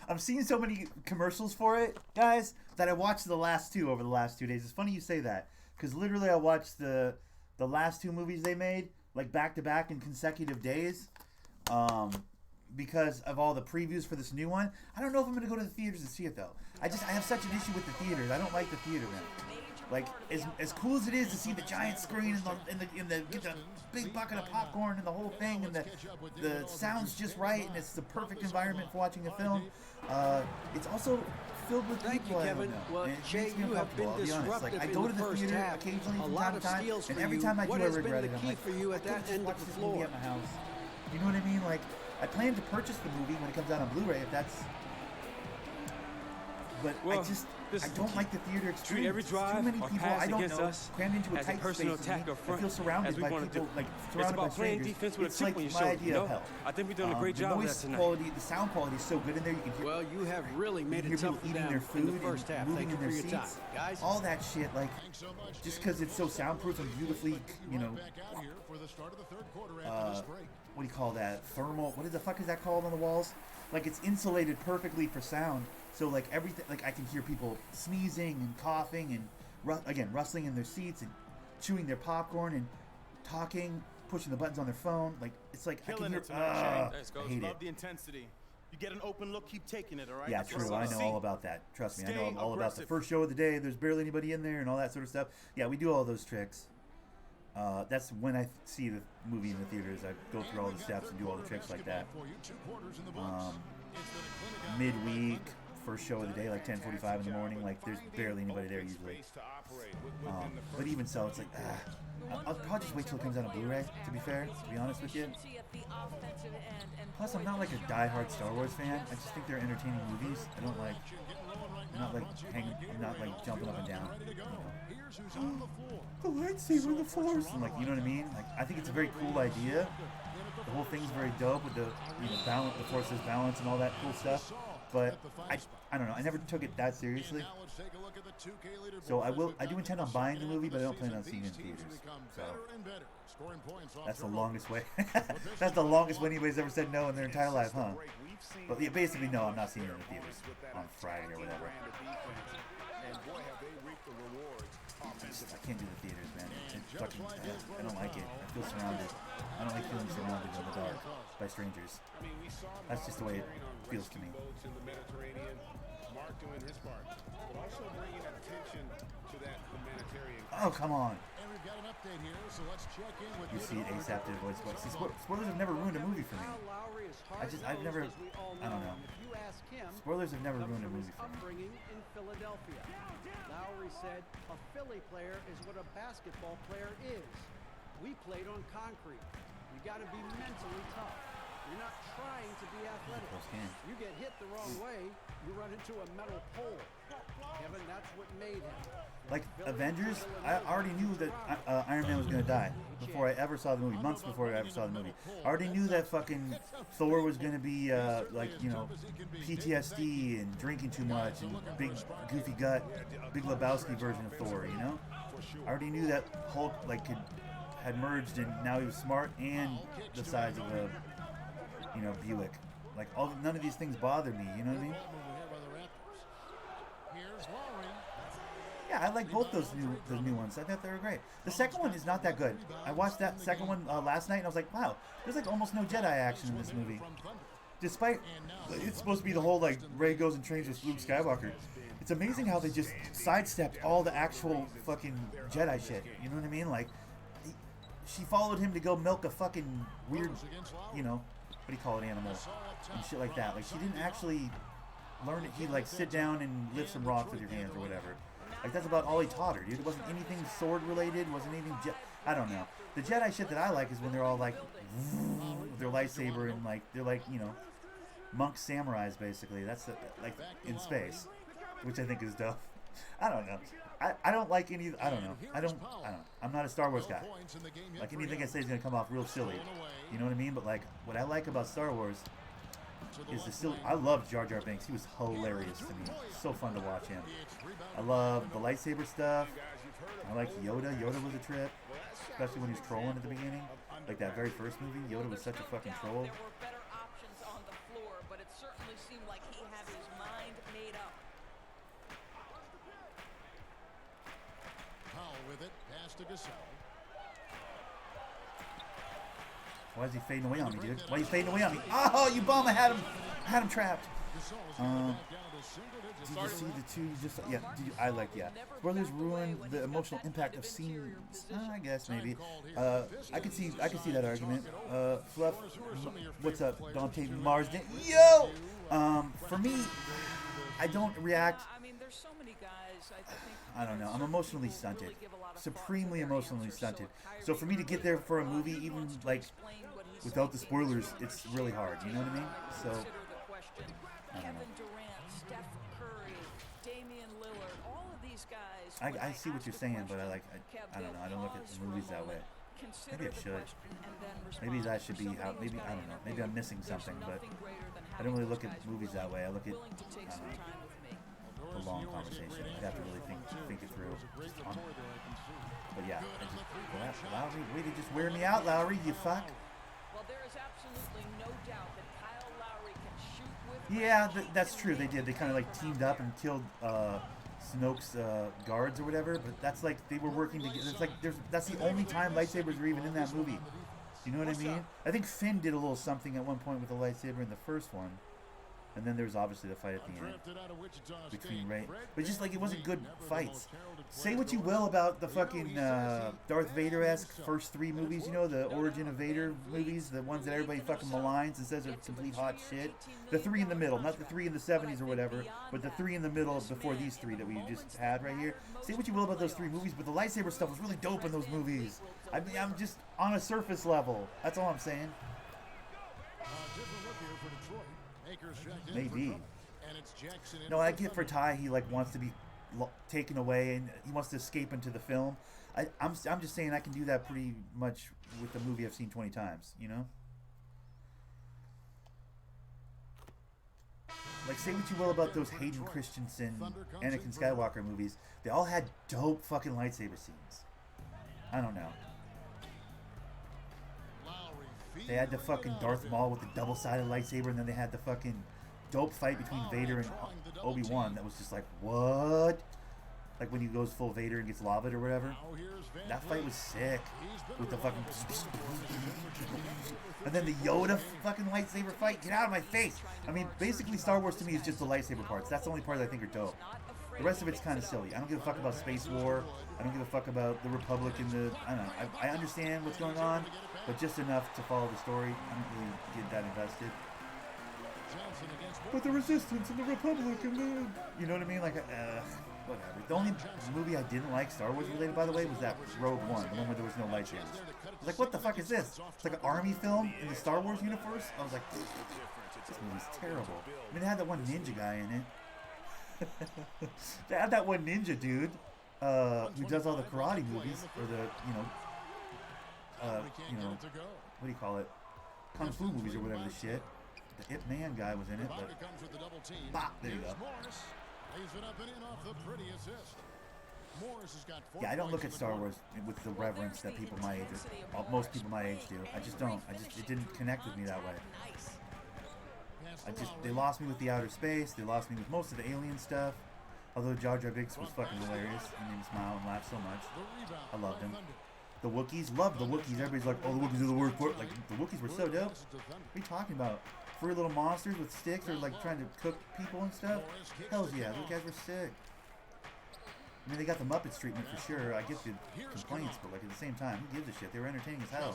I'm seeing so many commercials for it, guys, that I watched the last 2 over the last 2 days. It's funny you say that, because literally I watched the last 2 movies they made like back to back in consecutive days, because of all the previews for this new one. I don't know if I'm gonna go to the theaters to see it though. I have such an issue with the theaters. I don't like the theater, man. Like as cool as it is to see the giant screen and the get the big bucket of popcorn and the whole thing and the sound's just right and it's the perfect environment for watching a film. It's also filled with people I don't know. Well, and it Jay, makes me you have uncomfortable, been I'll be honest. Like I disruptive go in to the the first theater half. occasionally A from lot time to of time, steals and for every you. time I do, What I has been regret the it. I'm key like, for you at I that could've end of watched the this movie floor? at my house. You know what I mean? Like I plan to purchase the movie when it comes out on Blu-ray if that's. But Well, I don't like the theater experience. Treat every It's drive too many or people pass I don't against know us crammed into a as a tight personal space. attack I up front, feel surrounded as we by wanna people, do. like It's surrounded by about playing strangers. defense with a It's chip like on your my shoulder, idea you know? of hell. I think we're doing a great the job of noise that tonight. quality, the sound quality is so good in there. You can hear. Well, you have really made you it hear tough people for eating them their food in the first and half. moving Thank you in for their your time, seats. guys. All that shit, like just because it's so soundproof and beautifully, you know. Back out here for the start of the third quarter after this break. What do you call that? Thermal. What the fuck is that called on the walls? Like it's insulated perfectly for sound. So like everything, like I can hear people sneezing and coughing and rustling in their seats and chewing their popcorn and talking, pushing the buttons on their phone. Like it's like I can Killing hear. it tonight, I Shane. hate Love it. the intensity. You get an open look, keep taking it, all right? Yeah, That's what true. I wanna know see. all about that. Trust me, I know Stay all about the aggressive. first show of the day. There's barely anybody in there and all that sort of stuff. Yeah, we do all those tricks. That's when I see the movie in the theaters. I go through all the steps and do all the tricks like that. Midweek, first show of the day, like 10:45 in the morning. Like there's barely anybody there usually. But even so, it's like I'll probably just wait till it comes out on Blu-ray. To be fair, to be honest with you. Plus, I'm not like a die-hard Star Wars fan. I just think they're entertaining movies. I don't like. I'm not like jumping up and down. You know. The lightsaber in the Force. I'm like, you know what I mean? Like, I think it's a very cool idea. The whole thing's very dope with the balance, the Force's balance, and all that cool stuff. but I don't know. I never took it that seriously. So I do intend on buying the movie, but I don't plan on seeing it in theaters. So that's the longest way. That's the longest way anybody's ever said no in their entire life, huh? But yeah, basically, no, I'm not seeing it in the theaters on Friday or whatever. I can't do the theaters, man. It's fucking, I don't like it. I feel surrounded. I don't like feeling surrounded in the dark by strangers. That's just the way it feels to me. Oh, come on. You see it ASAP to avoid spoilers. See, spoilers have never ruined a movie for me. I've never, I don't know. Spoilers have never ruined a movie for me. In Philadelphia. Lowry said, a Philly player is what a basketball player is. We played on concrete. You got to be mentally tough. You're not trying to be athletic. You get hit the wrong way, you run into a metal pole. Kevin, that's what made him. Like Avengers, I already knew that Iron Man was going to die before I ever saw the movie, months before I ever saw the movie. I already knew that fucking Thor was going to be, like, you know, PTSD and drinking too much and big goofy gut, Big Lebowski version of Thor, you know? I already knew that Hulk, like, had merged and now he was smart and the size of a, you know, Buick. Like, none of these things bother me, you know what I mean? Yeah, I like both those new ones. I thought they were great. The second one is not that good. I watched that second one last night, and I was like, wow, there's like almost no Jedi action in this movie. Despite, it's supposed to be the whole, like, Rey goes and trains with Luke Skywalker. It's amazing how they just sidestepped all the actual fucking Jedi shit. You know what I mean? Like, she followed him to go milk a fucking weird, you know, what do you call it, animal, and shit like that. Like, she didn't actually learn it. He'd, like, sit down and lift some rocks with your hands or whatever. Like, that's about all he taught her, dude. It wasn't anything sword-related, wasn't anything I don't know. The Jedi shit that I like is when they're all, like, with their lightsaber and, like, they're, like, you know, monk samurais, basically. That's, like, in space, which I think is dope. I don't know. I don't like any, I don't know. I'm not a Star Wars guy. Like, anything I say is going to come off real silly. You know what I mean? But, like, what I like about Star Wars is the silly. I love Jar Jar Binks. He was hilarious to me. So fun to watch him. I love the lightsaber stuff. I like Yoda. Yoda was a trip, especially when he was trolling at the beginning. Like that very first movie, Yoda was such a fucking troll. There were better options on the floor, but it certainly seemed like he had his mind made up. Powell with it, pass to Gasol. Why is he fading away on me, dude? Why are you fading away on me? Oh, you bum! I had him trapped. Did you see the two? Just yeah. Spoilers ruined the emotional impact of scenes. I guess maybe. I could see that argument. Fluff, what's up, Dante Marsden? Yo. For me, I don't react. I mean, there's so many guys. I don't know. I'm emotionally stunted. Supremely emotionally stunted. So for me to get there for a movie, even like without the spoilers, it's really hard. You know what I mean? So I don't know. I see what you're saying, but I don't know. I don't look at movies that way. Maybe I should. Maybe that should be how. Maybe I don't know. Maybe I'm missing something, but I don't really look at movies that way. I look at a long conversation. I'd have to really think it through. But yeah, Lowry, way to just wear me out, Lowry. You fuck. Well, there is absolutely no doubt that Kyle Lowry can shoot with. Yeah, that's true. They did. They kind of like teamed up and killed Snoke's guards or whatever. But that's like they were working together. It's like that's the only time lightsabers were even in that movie. You know what I mean? I think Finn did a little something at one point with a lightsaber in the first one. And then there was obviously the fight at the end between Rey. But just like it wasn't good fights. Say what you will about the fucking Darth Vader-esque first three movies, you know, the Origin of Vader movies, the ones that everybody fucking maligns and says are complete hot shit. The three in the middle, not the three in the 70s or whatever, but the three in the middle before these three that we just had right here. Say what you will about those three movies, but the lightsaber stuff was really dope in those movies. I mean, I'm just on a surface level. That's all I'm saying. Maybe. No, I get for Ty, he like wants to be taken away and he wants to escape into the film. I'm just saying I can do that pretty much with the movie I've seen 20 times, you know? Like, say what you will about those Hayden Christensen, Anakin Skywalker movies, they all had dope fucking lightsaber scenes. I don't know. They had the fucking Darth Maul with the double-sided lightsaber, and then they had the fucking dope fight between Vader and Obi-Wan that was just like, what? Like when he goes full Vader and gets lavaed or whatever. That fight was sick. With the fucking... And then the Yoda fucking lightsaber fight. Get out of my face. I mean, basically Star Wars to me is just the lightsaber parts. That's the only parts I think are dope. The rest of it's kind of silly. I don't give a fuck about Space War. I don't give a fuck about the Republic and the... I don't know. I understand what's going on, but just enough to follow the story. I don't really get that invested. But the Resistance and the Republic and the... You know what I mean? Like, whatever. The only movie I didn't like Star Wars related, by the way, was that Rogue One, the one where there was no lightsabers. I was like, what the fuck is this? It's like an army film in the Star Wars universe? I was like, this movie's terrible. I mean, they had that one ninja guy in it. They had that one ninja dude who does all the karate movies, or the, what do you call it? Kung Fu movies or whatever the shit. The Ip Man guy was in it, but... Bah, there you go. Yeah, I don't look at Star Wars with the reverence that people my age, most people my age do. I just don't. It didn't connect with me that way. They lost me with the outer space. They lost me with most of the alien stuff. Although Jar Jar Binks was fucking hilarious. He made me smile and laugh so much. I loved him. The Wookiees, loved the Wookiees. Everybody's like, oh, the Wookiees are the worst part. Like, the Wookiees were so dope. What are you talking about? Furry little monsters with sticks or like trying to cook people and stuff? Hells yeah, those guys were sick. I mean, they got the Muppets treatment for sure. I get the complaints, but like at the same time, who gives a shit? They were entertaining as hell.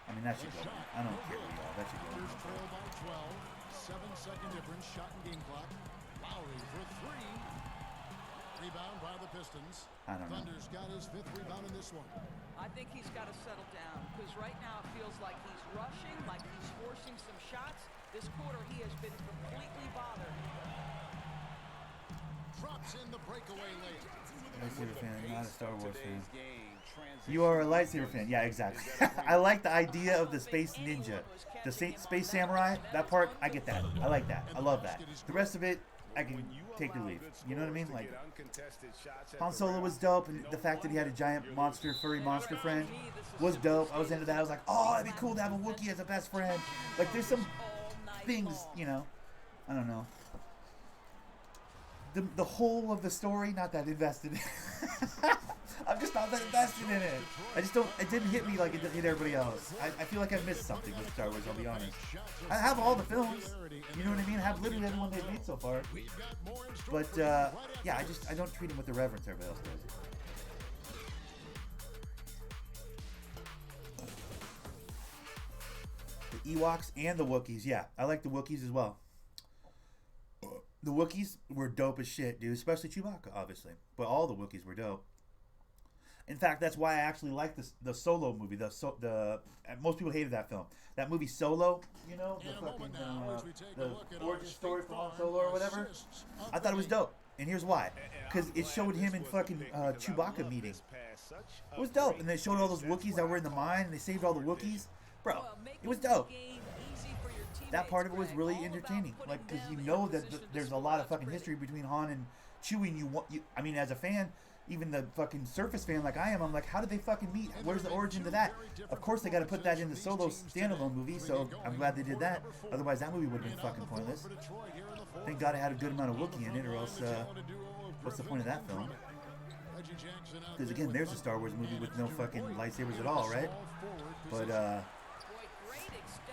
I mean, that should go. I don't care what y'all. That should go. 7-second difference. Shot and game clock. Lowry for three. Rebound by the Pistons. I don't know. Thunder's got his 5th rebound in this one. I think he's got to settle down because right now it feels like he's rushing, like he's forcing some shots. This quarter he has been completely bothered. Drops in the breakaway layup. Lightsaber fan, not a Star Wars fan. You are a lightsaber fan. Yeah, exactly. I like the idea of the space ninja. The space samurai, that part, I get that. I like that. I love that. The rest of it, I can take or leave. You know what I mean? Like, Han Solo was dope, and the fact that he had a giant furry monster friend was dope. I was into that. I was like, oh, it'd be cool to have a Wookiee as a best friend. Like, there's some things, I don't know. The whole of the story, not that invested in. I'm just not that invested in it. I just don't, it didn't hit me like it hit everybody else. I feel like I missed something with Star Wars, I'll be honest. I have all the films, you know what I mean? I have literally everyone they've made so far. But, yeah, I don't treat them with the reverence everybody else does. The Ewoks and the Wookiees, yeah. I like the Wookiees as well. The Wookiees were dope as shit, dude. Especially Chewbacca, obviously. But all the Wookiees were dope. In fact, that's why I actually like the Solo movie. Most people hated that film. That movie Solo, the fucking the origin story for Han Solo or whatever. I thought it was dope, and here's why: because it showed him and fucking Chewbacca meeting. It was dope, and they showed all those Wookiees that were in the mine, and they saved all the Wookiees. Bro, it was dope. That part of it was really entertaining, like because that there's a lot of fucking history between Han and Chewie. And I mean, as a fan. Even the fucking Surface fan like I am, I'm like, how did they fucking meet? Where's the origin to that? Of course they got to put that in the Solo standalone movie, so I'm glad they did that. Otherwise that movie would have been fucking pointless. Thank God it had a good amount of Wookiee in it, or else what's the point of that film? Because again, there's a Star Wars movie with no fucking lightsabers at all, right? But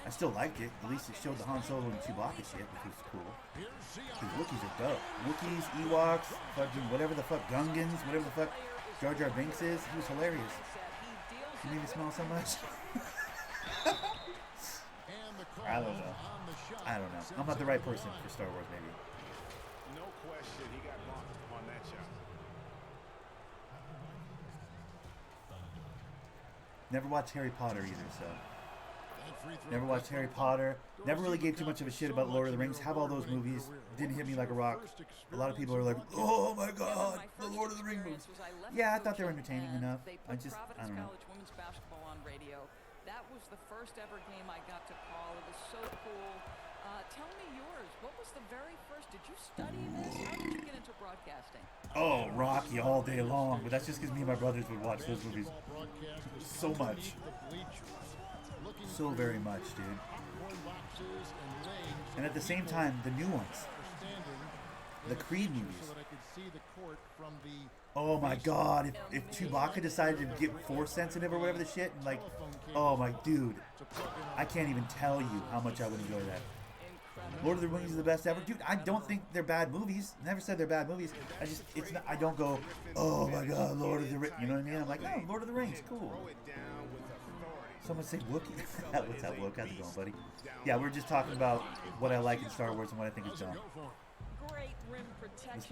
I still liked it. At least it showed the Han Solo and Chewbacca shit, which was cool. Because Wookiees are dope. Wookiees, Ewoks, fucking whatever the fuck, Gungans, whatever the fuck Jar Jar Binks is. He was hilarious. He made me smile so much. I don't know. I'm not the right person for Star Wars, maybe. No question, he got bumped on that shot. Never watched Harry Potter either, so. Never watched Harry Potter. Never really gave too much of a shit about Lord of the Rings. Have all those movies. Didn't hit me like a rock. A lot of people are like, oh my god, the Lord of the Rings movies. Yeah, I thought they were entertaining enough. I don't know. That was the first ever game I got to call. It was so cool. Tell me yours. What was the very first? Did you study this? How did you get into broadcasting? Oh, Rocky all day long. But that's just because me and my brothers would watch those movies so much. So very much, dude. And at the same time, the new ones. The Creed movies. Oh my god, if Chewbacca decided to get Force sensitive or whatever the shit, and like, oh my dude, I can't even tell you how much I would enjoy that. Lord of the Rings is the best ever, dude. I don't think they're bad movies. Never said they're bad movies. It's not. I don't go, oh my god, Lord of the Rings. You know what I mean? I'm like, oh, Lord of the Rings, cool. Someone say Wookiee. What's that, Wook? How's it going, buddy? Yeah, we're just talking about what I like in Star Wars and what I think is dumb.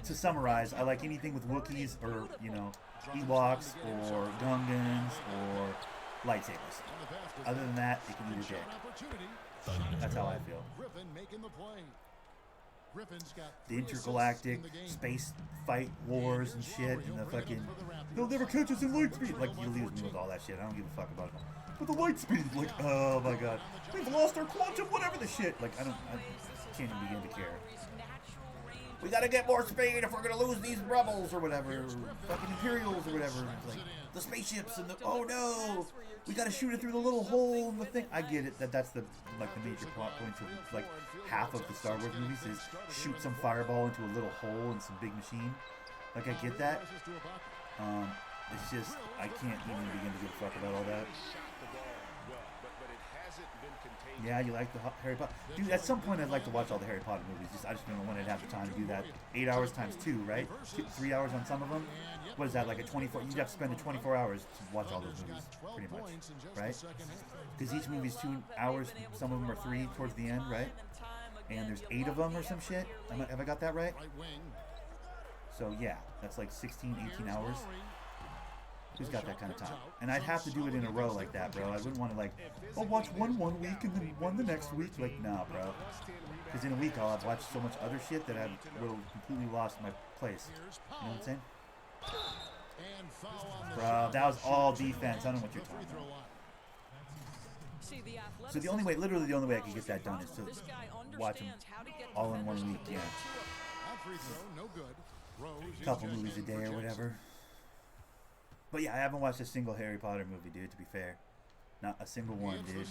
To summarize, I like anything with Wookiees or, you know, Ewoks or Gungans or lightsabers. Other than that, it can eat a dick. That's how I feel. The intergalactic space fight wars and shit, and the fucking, they'll never catch us in light speed. Like, you lose me with all that shit. I don't give a fuck about it. But the light speed, like, oh my god, we've lost our quantum, whatever the shit. Like, I can't even begin to care. We gotta get more speed if we're gonna lose these rebels or whatever, or fucking Imperials or whatever. Like, the spaceships and the, oh no, we gotta shoot it through the little hole in the thing. I get it, that's the, like, the major plot points of, like, half of the Star Wars movies is shoot some fireball into a little hole in some big machine. Like, I get that. It's just, I can't even begin to give a fuck about all that. Yeah, you like the Harry Potter? Dude, at some point I'd like to watch all the Harry Potter movies. I just don't know when I'd have the time to do that. 8 hours times 2, right? 3 hours on some of them. What is that, like a 24? You'd have to spend the 24 hours to watch all those movies, pretty much, right? Because each movie's 2 hours, some of them are 3 towards the end, right? And there's 8 of them or some shit. Have I got that right? So yeah, that's like 16, 18 hours. Who's got that kind of time? And I'd have to do it in a row like that, bro. I wouldn't want to, like, I'll watch one week and then one the next week. Like, nah, bro. Because in a week I'll have watched so much other shit that I will completely lost my place. You know what I'm saying? Bro, that was all defense. I don't know what you're talking about. So the only way, literally the only way I could get that done is to watch them all in 1 week, yeah. A couple movies a day or whatever. But yeah, I haven't watched a single Harry Potter movie, dude, to be fair. Not a single one, dude. And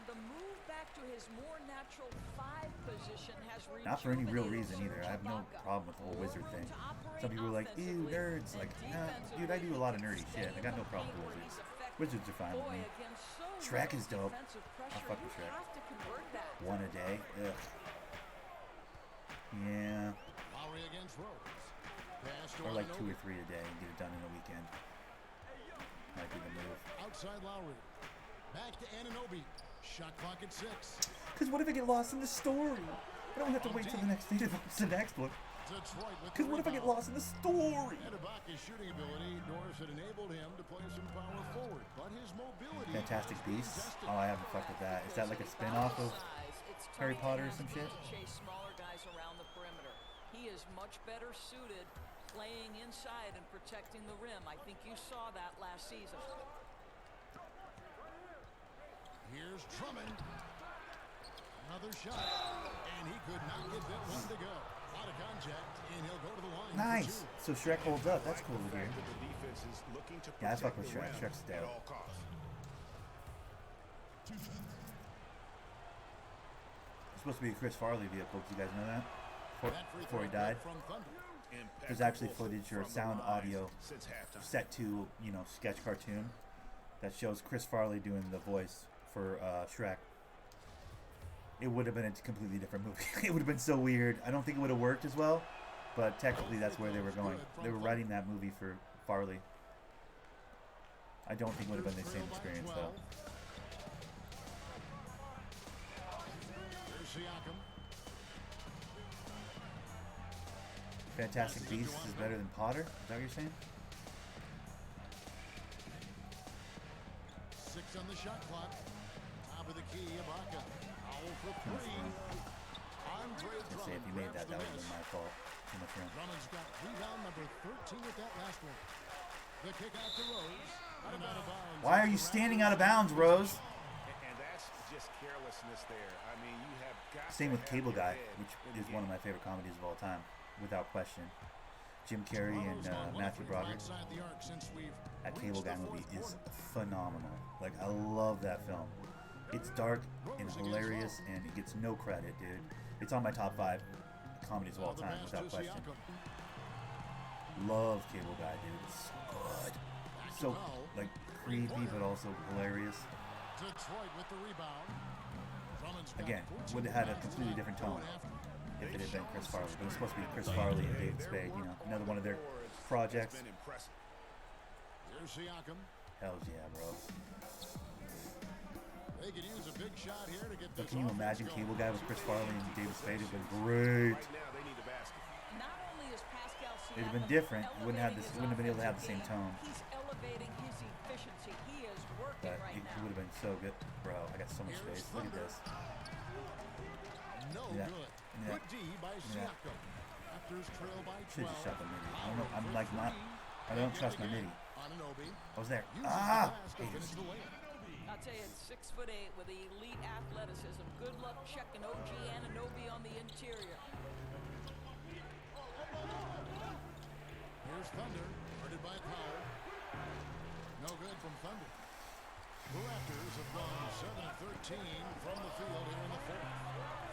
the move back to his more natural 5 position has not for any real reason either. I have no problem with the whole wizard thing. Some people are like, ew, nerds. Like, nah, dude, I do a lot of nerdy shit. I got no problem with wizards. Wizards are fine with me. Shrek is dope. I'll fuck with Shrek. One a day. Ugh. Yeah. Or like 2 or 3 a day and get it done in a weekend. Might be the move. Outside Lowry. Back to Anunoby. Shot clock at 6. Because what if I get lost in the story? I don't have to wait till the next day to watch the next one. Because what if I get lost in the story? Ibaka's shooting ability, Norris had enabled him to play some power forward, but his mobility. Fantastic Beasts? Oh, I haven't fucked with that. Is that like a spin-off of Harry Potter or some shit? Chase smaller guys around the perimeter. He is much better suited playing inside and protecting the rim. I think you saw that last season. Here's Drummond. Another shot. And he could not get that one to go. Out of contact, and he'll go to the line. Nice. So Shrek holds up. That's cool to hear. Yeah, I fuck with Shrek. Shrek's dope. It's supposed to be a Chris Farley vehicle. Did you guys know that? Before he died. There's actually footage or sound audio set to, you know, sketch cartoon that shows Chris Farley doing the voice for Shrek. It would have been a completely different movie. It would have been so weird. I don't think it would have worked as well, but technically that's where they were going. They were writing that movie for Farley. I don't think it would have been the same experience though. Fantastic Beasts is better than Potter? Is that what you're saying? 6 on the shot clock. Top of the key, Ibaka. Owl for 3. Let's say if you made that, that would have been my fault. Too much room. Drummond's got rebound number 13 with that last one. The kick out to Rose. And out of bounds. Why are you standing out of bounds, Rose? And that's just carelessness there. I mean, you have got Same to with have Cable your Guy, head which in the is one of game. my favorite comedies of all time, without question. Jim Carrey and Matthew Broderick. That Cable Guy movie is phenomenal. Like, I love that film. It's dark and hilarious, and it gets no credit, dude. It's on my top 5 comedies of all time, without question. Love Cable Guy, dude. It's so good. So, like, creepy, but also hilarious. Detroit with the rebound. Again, would have had a completely different tone if it had been Chris Farley. But it was supposed to be Chris Farley and David Spade, you know, another one of their projects. Here's Siakam. Hells yeah, bro. They could use a big shot here to get But this can you offense imagine going. Cable Guy with Chris Farley and David Spade? It would have been great. Not only is Pascal It'd have been Siakam different. You wouldn't have elevating this. Wouldn't have been able to have the same his tone. He's elevating his efficiency. He is working But right it now. would have been so good, bro. I got so much space. Look at this. No Yeah. good. Yeah. Good D by Yeah. Siakam. Raptors trail by Should 12. just shot the midi. I don't know. I'm like not. I don't trust my midi. Anunoby I was there. uses Ah! the pass to finish the layup. I'll tell you, it's 6'8" with elite athleticism. Good luck checking OG Anunoby on the interior. Here's Thunder, guarded by Powell. No good from Thunder. The Raptors have gone 7 of 13 from the field here in the fourth.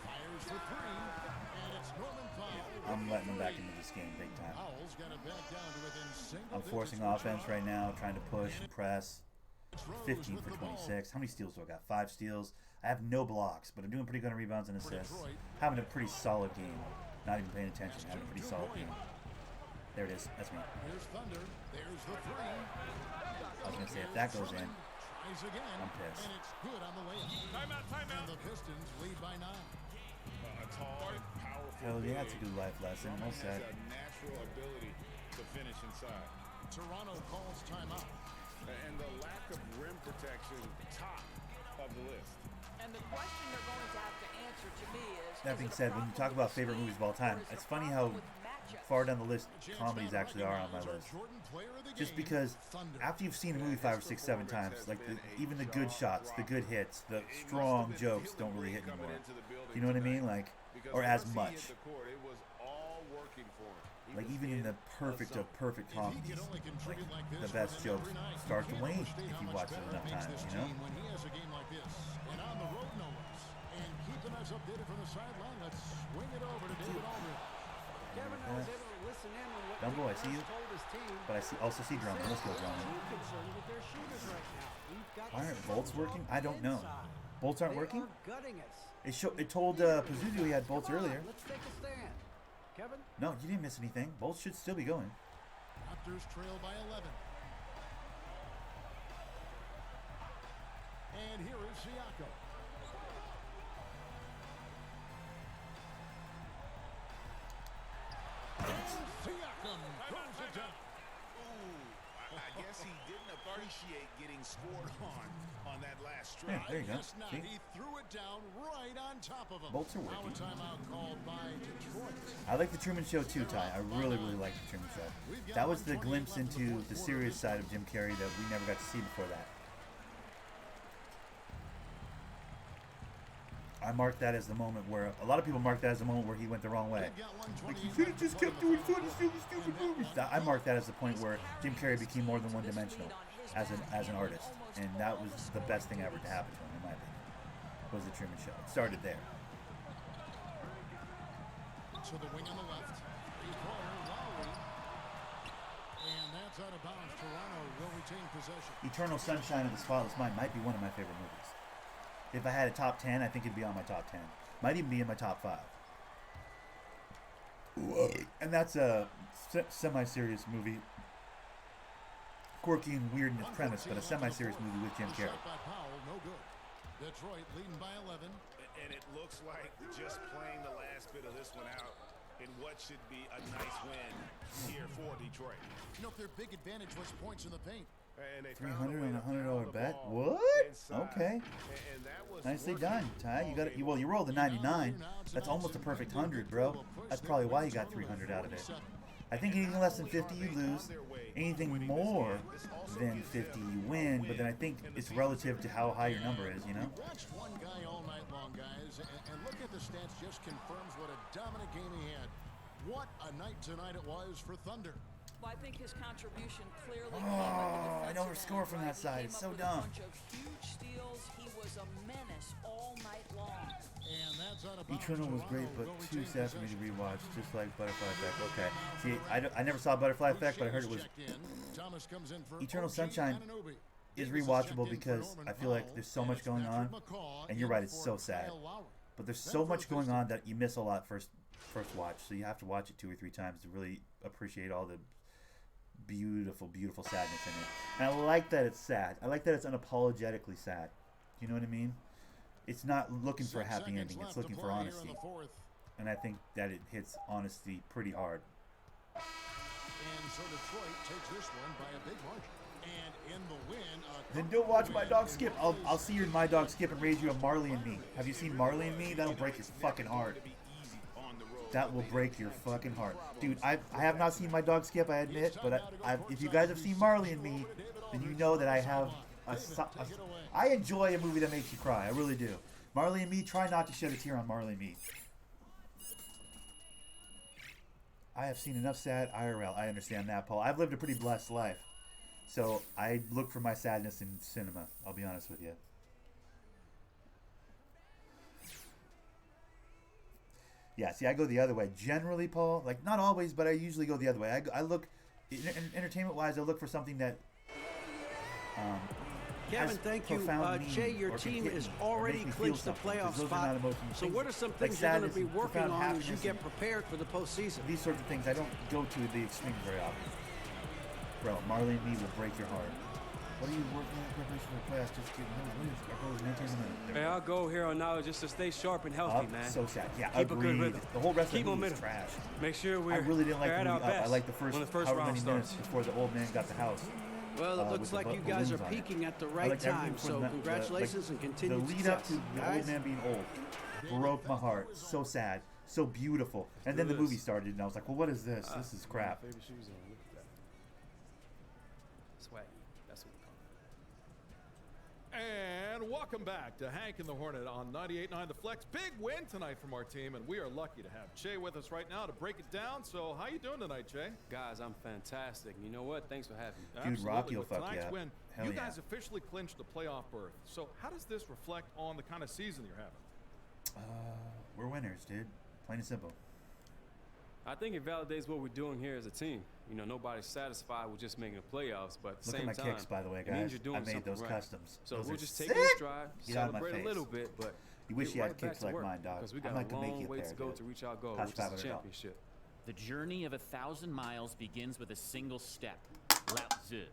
Fires for 3, and it's Norman Powell. I'm letting them back into this game big time. Powell's got it back down to within single I'm forcing digits. offense right now, trying to push and press. 15 for 26. How many steals do I got? 5 steals. I have no blocks, but I'm doing pretty good on rebounds and assists. Having a pretty solid game. Not even paying attention. Having a pretty solid game. There it is. That's me. Here's Thunder. There's the 3. I was going to say, if that goes in, Tries again, I'm pissed. and it's good on the layup. And the Pistons lead by 9. A tall, powerful hell yeah, it's a big good life lesson. Well has said. a natural ability to finish inside. Toronto calls timeout. And the lack of rim protection, top of the list. And the question they're going to have to answer to me is... That being said, when you talk about favorite movies of all time, it's funny how far down the list comedies actually are on my list. Just because after you've seen a movie 5 or 6, 7 times, like even the good shots, the good hits, the strong jokes don't really hit anymore. You know what I mean? Like, or as much. It was all working for him. Like even in the perfect of perfect comedies, like the best jokes start to wane if you watch it enough times. You know? When he has a game like this, and on the road no less, and keeping us updated from the sideline, let's swing it over to David Aldridge. Kevin was able to listen in on what Dumbo, I the see you. refs told his team. But I also see Drummond. Let's go, Drummond. Too concerned with their shooters right now. We've got Why aren't to bolts set working? them I don't know. inside. Bolts aren't They working? are gutting us. It told Pazuzu he had bolts Come on, earlier. Let's take a stand. Kevin? No, you didn't miss anything. Bolts should still be going. Raptors trail by 11. And here is Siakam. Siakam throws it down. I guess he didn't appreciate getting scored on that last Yeah, strike. there you go. Yes, not. See? He threw it down right on top of him. Bolts are Now a working. timeout called by Detroit. I like the Truman Show too, Ty. I really, really like the Truman Show. That was the glimpse into the serious side of Jim Carrey that we never got to see before that. I marked that as the moment where a lot of people mark that as the moment where he went the wrong way. Like he could have just kept doing funny, silly, stupid movies. I marked that as the point where Jim Carrey became more than one-dimensional as an artist, and that was the best thing ever to happen to him, in my opinion. Was the Truman Show? It started there. To the wing on the left. Three-quarter, Lowry. And that's out of bounds. Toronto will retain possession. Eternal Sunshine of the Spotless Mind might be one of my favorite movies. If I had a top 10, I think it'd be on my top 10. Might even be in my top 5. And that's a semi-serious movie. Quirky and weird in its premise, but a semi-serious movie with Jim Carrey. Shot by Powell, no good. Detroit leading by 11. And it looks like just playing the last bit of this one out in what should be a nice win here for Detroit. You know, their big advantage was points in the paint. And they 300 found a on way a to $100 pound the bet. ball What? inside. Okay. And that was Nicely working done, Ty. You got it. all Well, game you rolled a 99. That's almost a perfect 100, bro. That's probably why you got 300 out of it. I think anything less than 50, you lose. Anything more than 50, you win. But then I think it's relative to how high your number is, you know? We watched one guy all night long, guys, and look at the stats just confirms what a dominant game he had. What a night tonight it was for Thunder. Well, I think his contribution clearly I don't score from that side. It's so dumb. Huge steals. He was a menace all night long. And that's on a Eternal was great, but too sad for me to rewatch, just like Butterfly Effect. Okay. See, I never saw Butterfly Effect, but I heard it was... Eternal Sunshine is rewatchable because I feel like there's so much going on. And you're right, it's so sad. But there's so much going on that you miss a lot first watch. So you have to watch it 2 or 3 times to really appreciate all the beautiful, beautiful sadness in it. And I like that it's sad. I like that it's unapologetically sad. You know what I mean? It's not looking for a happy ending. It's looking for honesty. And I think that it hits honesty pretty hard. And so Detroit takes this one by a big margin. And in the win, then don't watch My Dog Skip. I'll see your My Dog Skip and raise you a Marley and Me. Have you seen Marley and Me? That'll break your fucking heart. That will break your fucking heart. Dude, I have not seen My Dog Skip, I admit. But if you guys have seen Marley and Me, then you know that I have I enjoy a movie that makes you cry. I really do. Marley and Me, try not to shed a tear on Marley and Me. I have seen enough sad IRL. I understand that, Paul. I've lived a pretty blessed life. So I look for my sadness in cinema. I'll be honest with you. Yeah, see, I go the other way. Generally, Paul, like not always, but I usually go the other way. I look, entertainment-wise, I look for something that Kevin, thank you. Jay, your team is already clinched the playoff spot. So what are some things you're going to be working on as you get prepared for the postseason? These sorts of things I don't go to the extreme very often. Bro, Marley and Me will break your heart. What are you working on preparation for the playoffs? Just kidding. Hey, I'll go here on now just to stay sharp and healthy, man. So sad. Yeah, keep agreed. A good rhythm. The whole rest of the movie is trash. Make sure I really didn't like the movie Up. I like the first however many minutes before the old man got the house. Well, it looks like you guys are peaking at the right time, so congratulations and continued success. The lead up to the old man being old broke my heart. So sad, so beautiful. And then the movie started, and I was like, well, what is this? This is crap. Baby shoes on. Look at that. Swaggy. That's what we call it. And welcome back to Hank and the Hornet on 98.9 The Flex. Big win tonight from our team, and we are lucky to have Che with us right now to break it down. So how you doing tonight, Che? Guys, I'm fantastic. You know what? Thanks for having me. Dude, Absolutely. Rocky will fuck tonight's you up. win, Hell you yeah. guys officially clinched the playoff berth. So how does this reflect on the kind of season you're having? We're winners, dude. Plain and simple. I think it validates what we're doing here as a team. You know, nobody's satisfied with just making the playoffs, but at the Look same at my time, kicks, by the way, it means guys. you're doing I made those right. customs. So those we'll are just sick. take this stride, Get out of my celebrate face. a little bit, but you wish you right had kicks back to like work, mine, dog. because we I got might a make long you way there, to go dude. to reach our goal, Hush, which is the Papa, championship. The journey of 1,000 miles begins with a single step. Lao Tzu.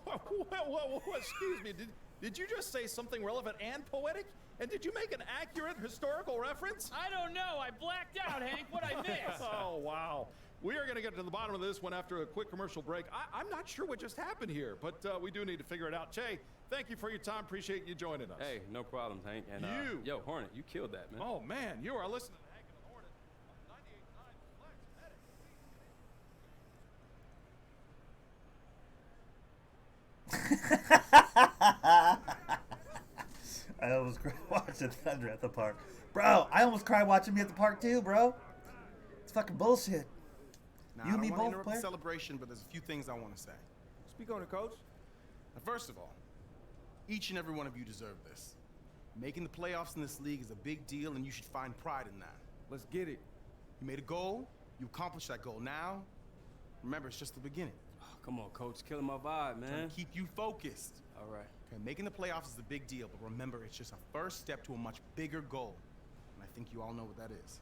Whoa, excuse me. Did you just say something relevant and poetic? And did you make an accurate historical reference? I don't know. I blacked out, Hank. What I missed? Oh, wow. We are going to get to the bottom of this one after a quick commercial break. I'm not sure what just happened here, but we do need to figure it out. Che, thank you for your time. Appreciate you joining us. Hey, no problem, Hank. And yo, Hornet, you killed that, man. Oh, man. You are listening to Hank and the Hornet on 98.9 I almost cried watching Thunder at the park. Bro, I almost cried watching me at the park too, bro. It's fucking bullshit. Now, You I and me don't want to both, interrupt player? the celebration, but there's a few things I want to say. Speak on it, Coach. Now, first of all, each and every one of you deserve this. Making the playoffs in this league is a big deal, and you should find pride in that. Let's get it. You made a goal, you accomplished that goal. Now, remember, it's just the beginning. Oh, come on, Coach. Killing my vibe, man. Trying to keep you focused. All right. Okay, making the playoffs is a big deal, but remember, it's just a first step to a much bigger goal. And I think you all know what that is.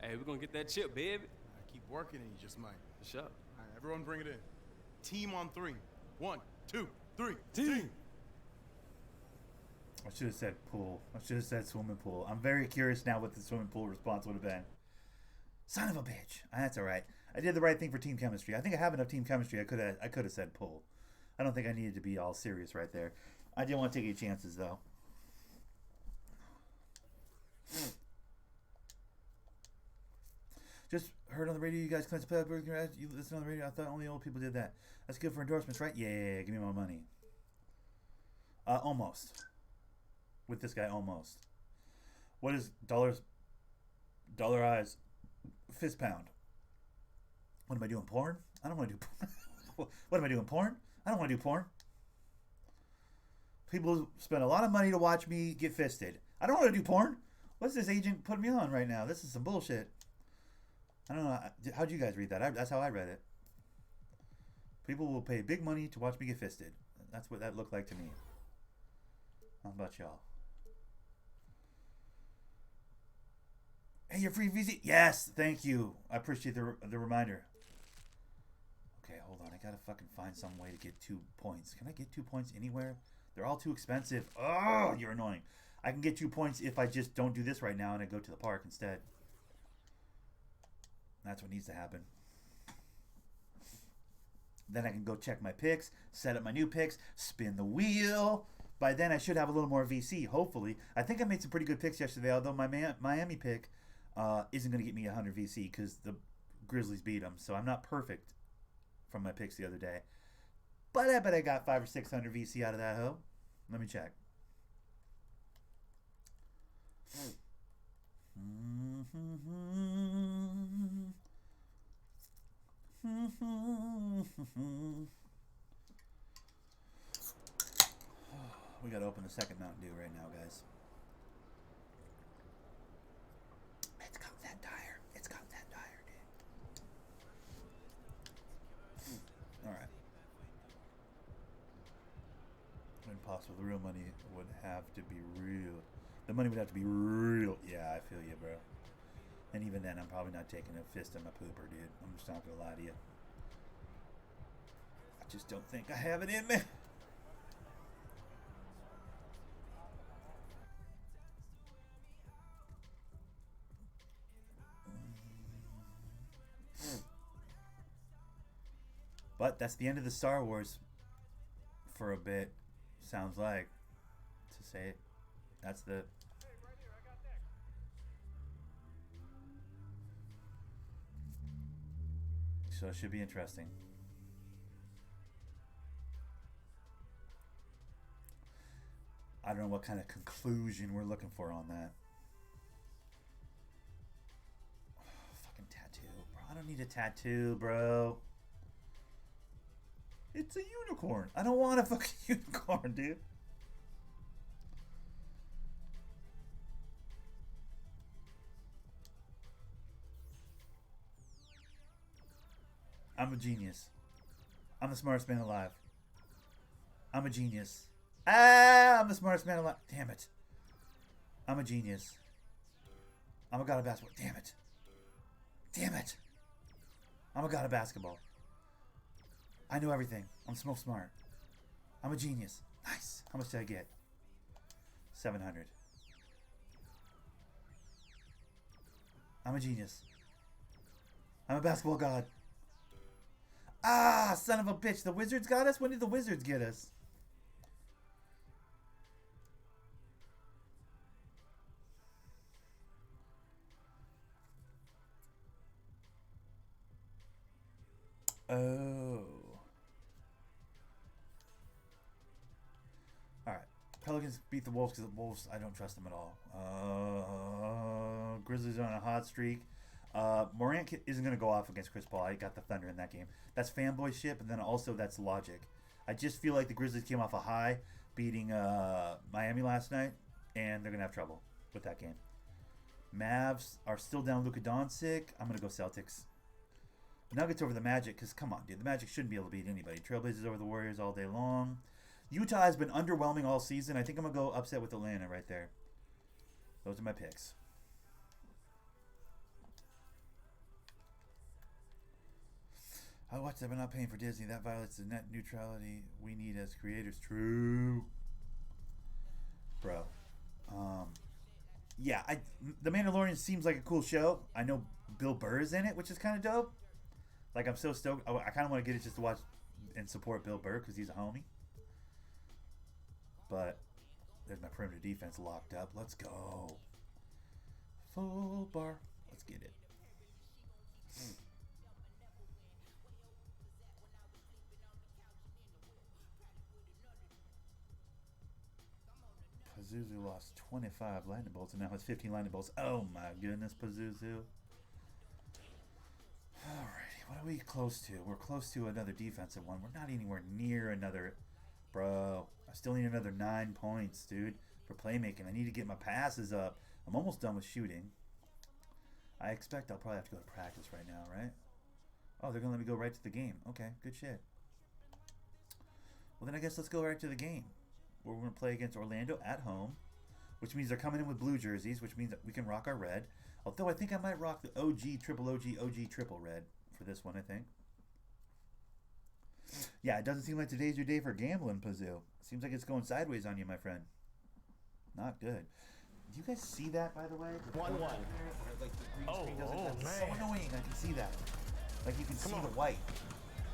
Hey, we're going to get that chip, baby. I keep working, and you just might. For sure. All right, everyone bring it in. Team on 3. 1, 2, 3. Team. I should have said pool. I should have said swimming pool. I'm very curious now what the swimming pool response would have been. Son of a bitch. That's all right. I did the right thing for team chemistry. I think I have enough team chemistry. I could have said pool. I don't think I needed to be all serious right there. I didn't want to take any chances though. Just heard on the radio you guys cleanse the play. You listen on the radio. I thought only old people did that. That's good for endorsements, right? Yeah, give me my money. Almost. With this guy, almost. What is dollars? Dollar eyes. Fist pound. What am I doing? Porn? I don't want to do porn. What am I doing? Porn? I don't want to do porn. People spend a lot of money to watch me get fisted. I don't want to do porn. What's this agent putting me on right now? This is some bullshit. I don't know. How'd you guys read that? That's how I read it. People will pay big money to watch me get fisted. That's what that looked like to me. How about y'all? Hey, your free VC. Yes, thank you. I appreciate the reminder. Okay, hold on. I gotta fucking find some way to get 2 points. Can I get 2 points anywhere? They're all too expensive. Oh, you're annoying. I can get 2 points if I just don't do this right now and I go to the park instead. That's what needs to happen. Then I can go check my picks, set up my new picks, spin the wheel. By then I should have a little more VC, hopefully. I think I made some pretty good picks yesterday, although my Miami pick isn't going to get me 100 VC because the Grizzlies beat them. So I'm not perfect from my picks the other day. But I bet I got 500 or 600 VC out of that hoe. Let me check. We gotta open the second Mountain Dew right now, guys. It's got that dire. It's got that dire, dude. Alright. When possible, the real money would have to be real. The money would have to be real. Yeah, I feel you, bro. And even then, I'm probably not taking a fist in my pooper, dude. I'm just not gonna lie to you. I just don't think I have it in me. But that's the end of the Star Wars for a bit. Sounds like, to say it. That's the... So it should be interesting. I don't know what kind of conclusion we're looking for on that. Oh, fucking tattoo, bro. I don't need a tattoo, bro. It's a unicorn. I don't want a fucking unicorn, dude. I'm a genius. I'm the smartest man alive. I'm a genius. Ah, I'm the smartest man alive. Damn it. I'm a genius. I'm a god of basketball. Damn it. Damn it. I'm a god of basketball. I know everything. I'm so smart. I'm a genius. Nice. How much did I get? 700. I'm a genius. I'm a basketball god. Ah, son of a bitch. The Wizards got us? When did the Wizards get us? Oh. Alright. Pelicans beat the Wolves because the Wolves, I don't trust them at all. Grizzlies are on a hot streak. Morant isn't going to go off against Chris Paul. I got the Thunder in that game. That's fanboy shit, but then also that's logic. I just feel like the Grizzlies came off a high, beating Miami last night, and they're going to have trouble with that game. Mavs are still down Luka Doncic. I'm going to go Celtics. Nuggets over the Magic, because come on, dude. The Magic shouldn't be able to beat anybody. Trailblazers over the Warriors all day long. Utah has been underwhelming all season. I think I'm going to go upset with Atlanta right there. Those are my picks. I watched that, but not paying for Disney. That violates the net neutrality we need as creators. True. Bro. Yeah, The Mandalorian seems like a cool show. I know Bill Burr is in it, which is kind of dope. Like, I'm so stoked. I kind of want to get it just to watch and support Bill Burr because he's a homie. But there's my perimeter defense locked up. Let's go. Full bar. Let's get it. Pazuzu lost 25 lightning bolts and now has 15 lightning bolts. Oh my goodness, Pazuzu. Alrighty, what are we close to? We're close to another defensive one. We're not anywhere near another. Bro, I still need another 9 points, dude, for playmaking. I need to get my passes up. I'm almost done with shooting. I expect I'll probably have to go to practice right now, right? Oh, they're going to let me go right to the game. Okay, good shit. Well, then I guess let's go right to the game. We're going to play against Orlando at home, which means they're coming in with blue jerseys, which means that we can rock our red. Although I think I might rock the OG, triple red for this one, I think. Yeah, it doesn't seem like today's your day for gambling, Pazu. Seems like it's going sideways on you, my friend. Not good. Do you guys see that, by the way? 1-1. Like the green screen doesn't. Oh, That's man. so annoying. I can see that. Like you can see the white.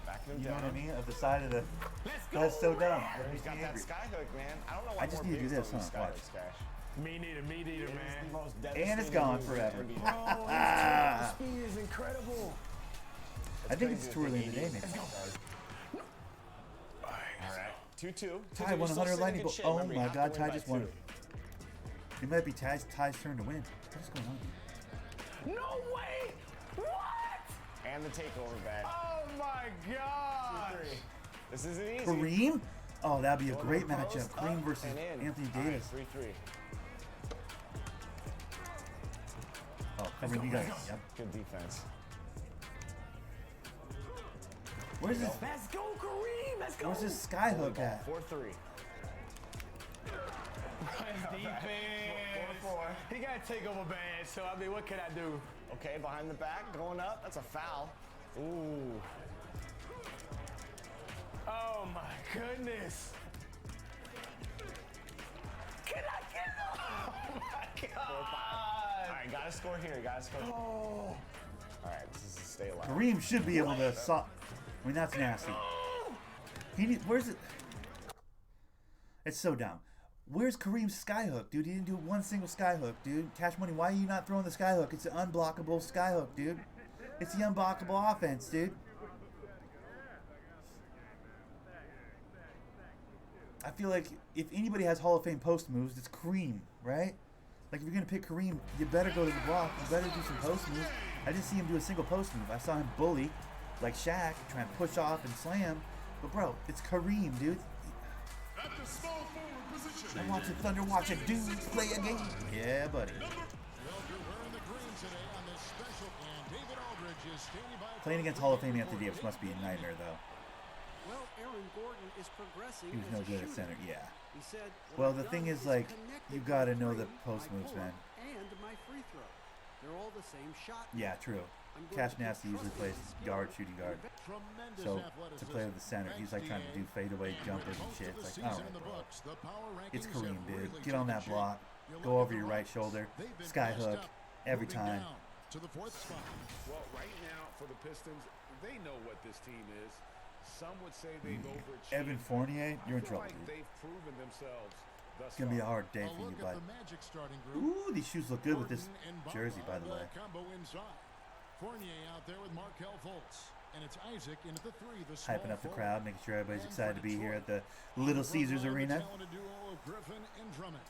Backing him You down. know what I mean? Of the side of the. Let's go. That's so dumb. That He's makes me got that angry. skyhook, man. I don't know I why just more need to do bigs this, don't use huh? Watch. skyhooks, Cash. Me neither, It is man. the most And it's devastating gone move forever. in NBA. Bro, his speed is incredible. I think it's too early in the day, maybe. All right, 2-2. Ty won 100 lightning bolts. Oh my God, Ty just won. It might be Ty's turn to win. What's going on here? No way! What? And the takeover bag. Oh my God! 2-3. This isn't easy. Kareem? Oh, that'd be a Going great to the post, matchup. Kareem up versus and in. Anthony All right, Davis. 3-3. Oh, Kareem, you got it. Yep. Good defense. Where's this? Let's go, Kareem! Let's go! Where's this skyhook at? 4-3. Defense. 4-4. He got to take over bad, so I mean, what can I do? Okay, behind the back, going up. That's a foul. Ooh. Oh my goodness! Can I get it? Oh my God! All right, gotta score here. Gotta score. Oh. All right, this is a stay alive. Kareem should be able to. I mean, that's nasty. Where's it? It's so dumb. Where's Kareem's skyhook, dude? He didn't do one single skyhook, dude. Cash Money, why are you not throwing the skyhook? It's an unblockable skyhook, dude. It's the unblockable offense, dude. I feel like if anybody has Hall of Fame post moves, it's Kareem, right? Like if you're gonna pick Kareem, you better go to the block. You better do some post moves. I didn't see him do a single post move. I saw him bully, like Shaq, try and push off and slam. But bro, it's Kareem, dude. At the small forward position. I want to Thunder watch a dude play a game. Yeah, buddy. Well, you're wearing the green today on this special, and David Aldridge is standing by. Playing against Hall of Fame Anthony Davis must be a nightmare, though. Well, Aaron Gordon is progressing. He was as no a good at shooter. center, yeah. He said, Well, "What the I've thing done is, like, connected you my gotta know the three, post my moves, pull-up, man. And my free throw. They're all the same shot. Yeah, true. I'm going Cash to Nasty usually trust plays his skill guard, shooting guard. Tremendous So to athleticism. play with the center, he's like trying to do fadeaway jumpers and shit. It's like, all right, bro. It's Kareem, dude. Get on that block. Go over your right shoulder. Skyhook every time. To the fourth spot. Well, right now for the Pistons, they know what this team is. Some would say they've overachieved. Evan Fournier, you're in I feel trouble, like dude. they've proven themselves thus It's gonna be a far. hard day for you, bud. Magic starting group. Ooh, these shoes look good with this Gordon and jersey, by the Butler, way. Combo inside. Fournier out there with Markelle Fultz. And it's Isaac in at the three. The small Hyping up the forward. crowd, making sure everybody's And excited to for be here Detroit, at the Little Caesars the Arena. talented duo of Griffin and Drummond.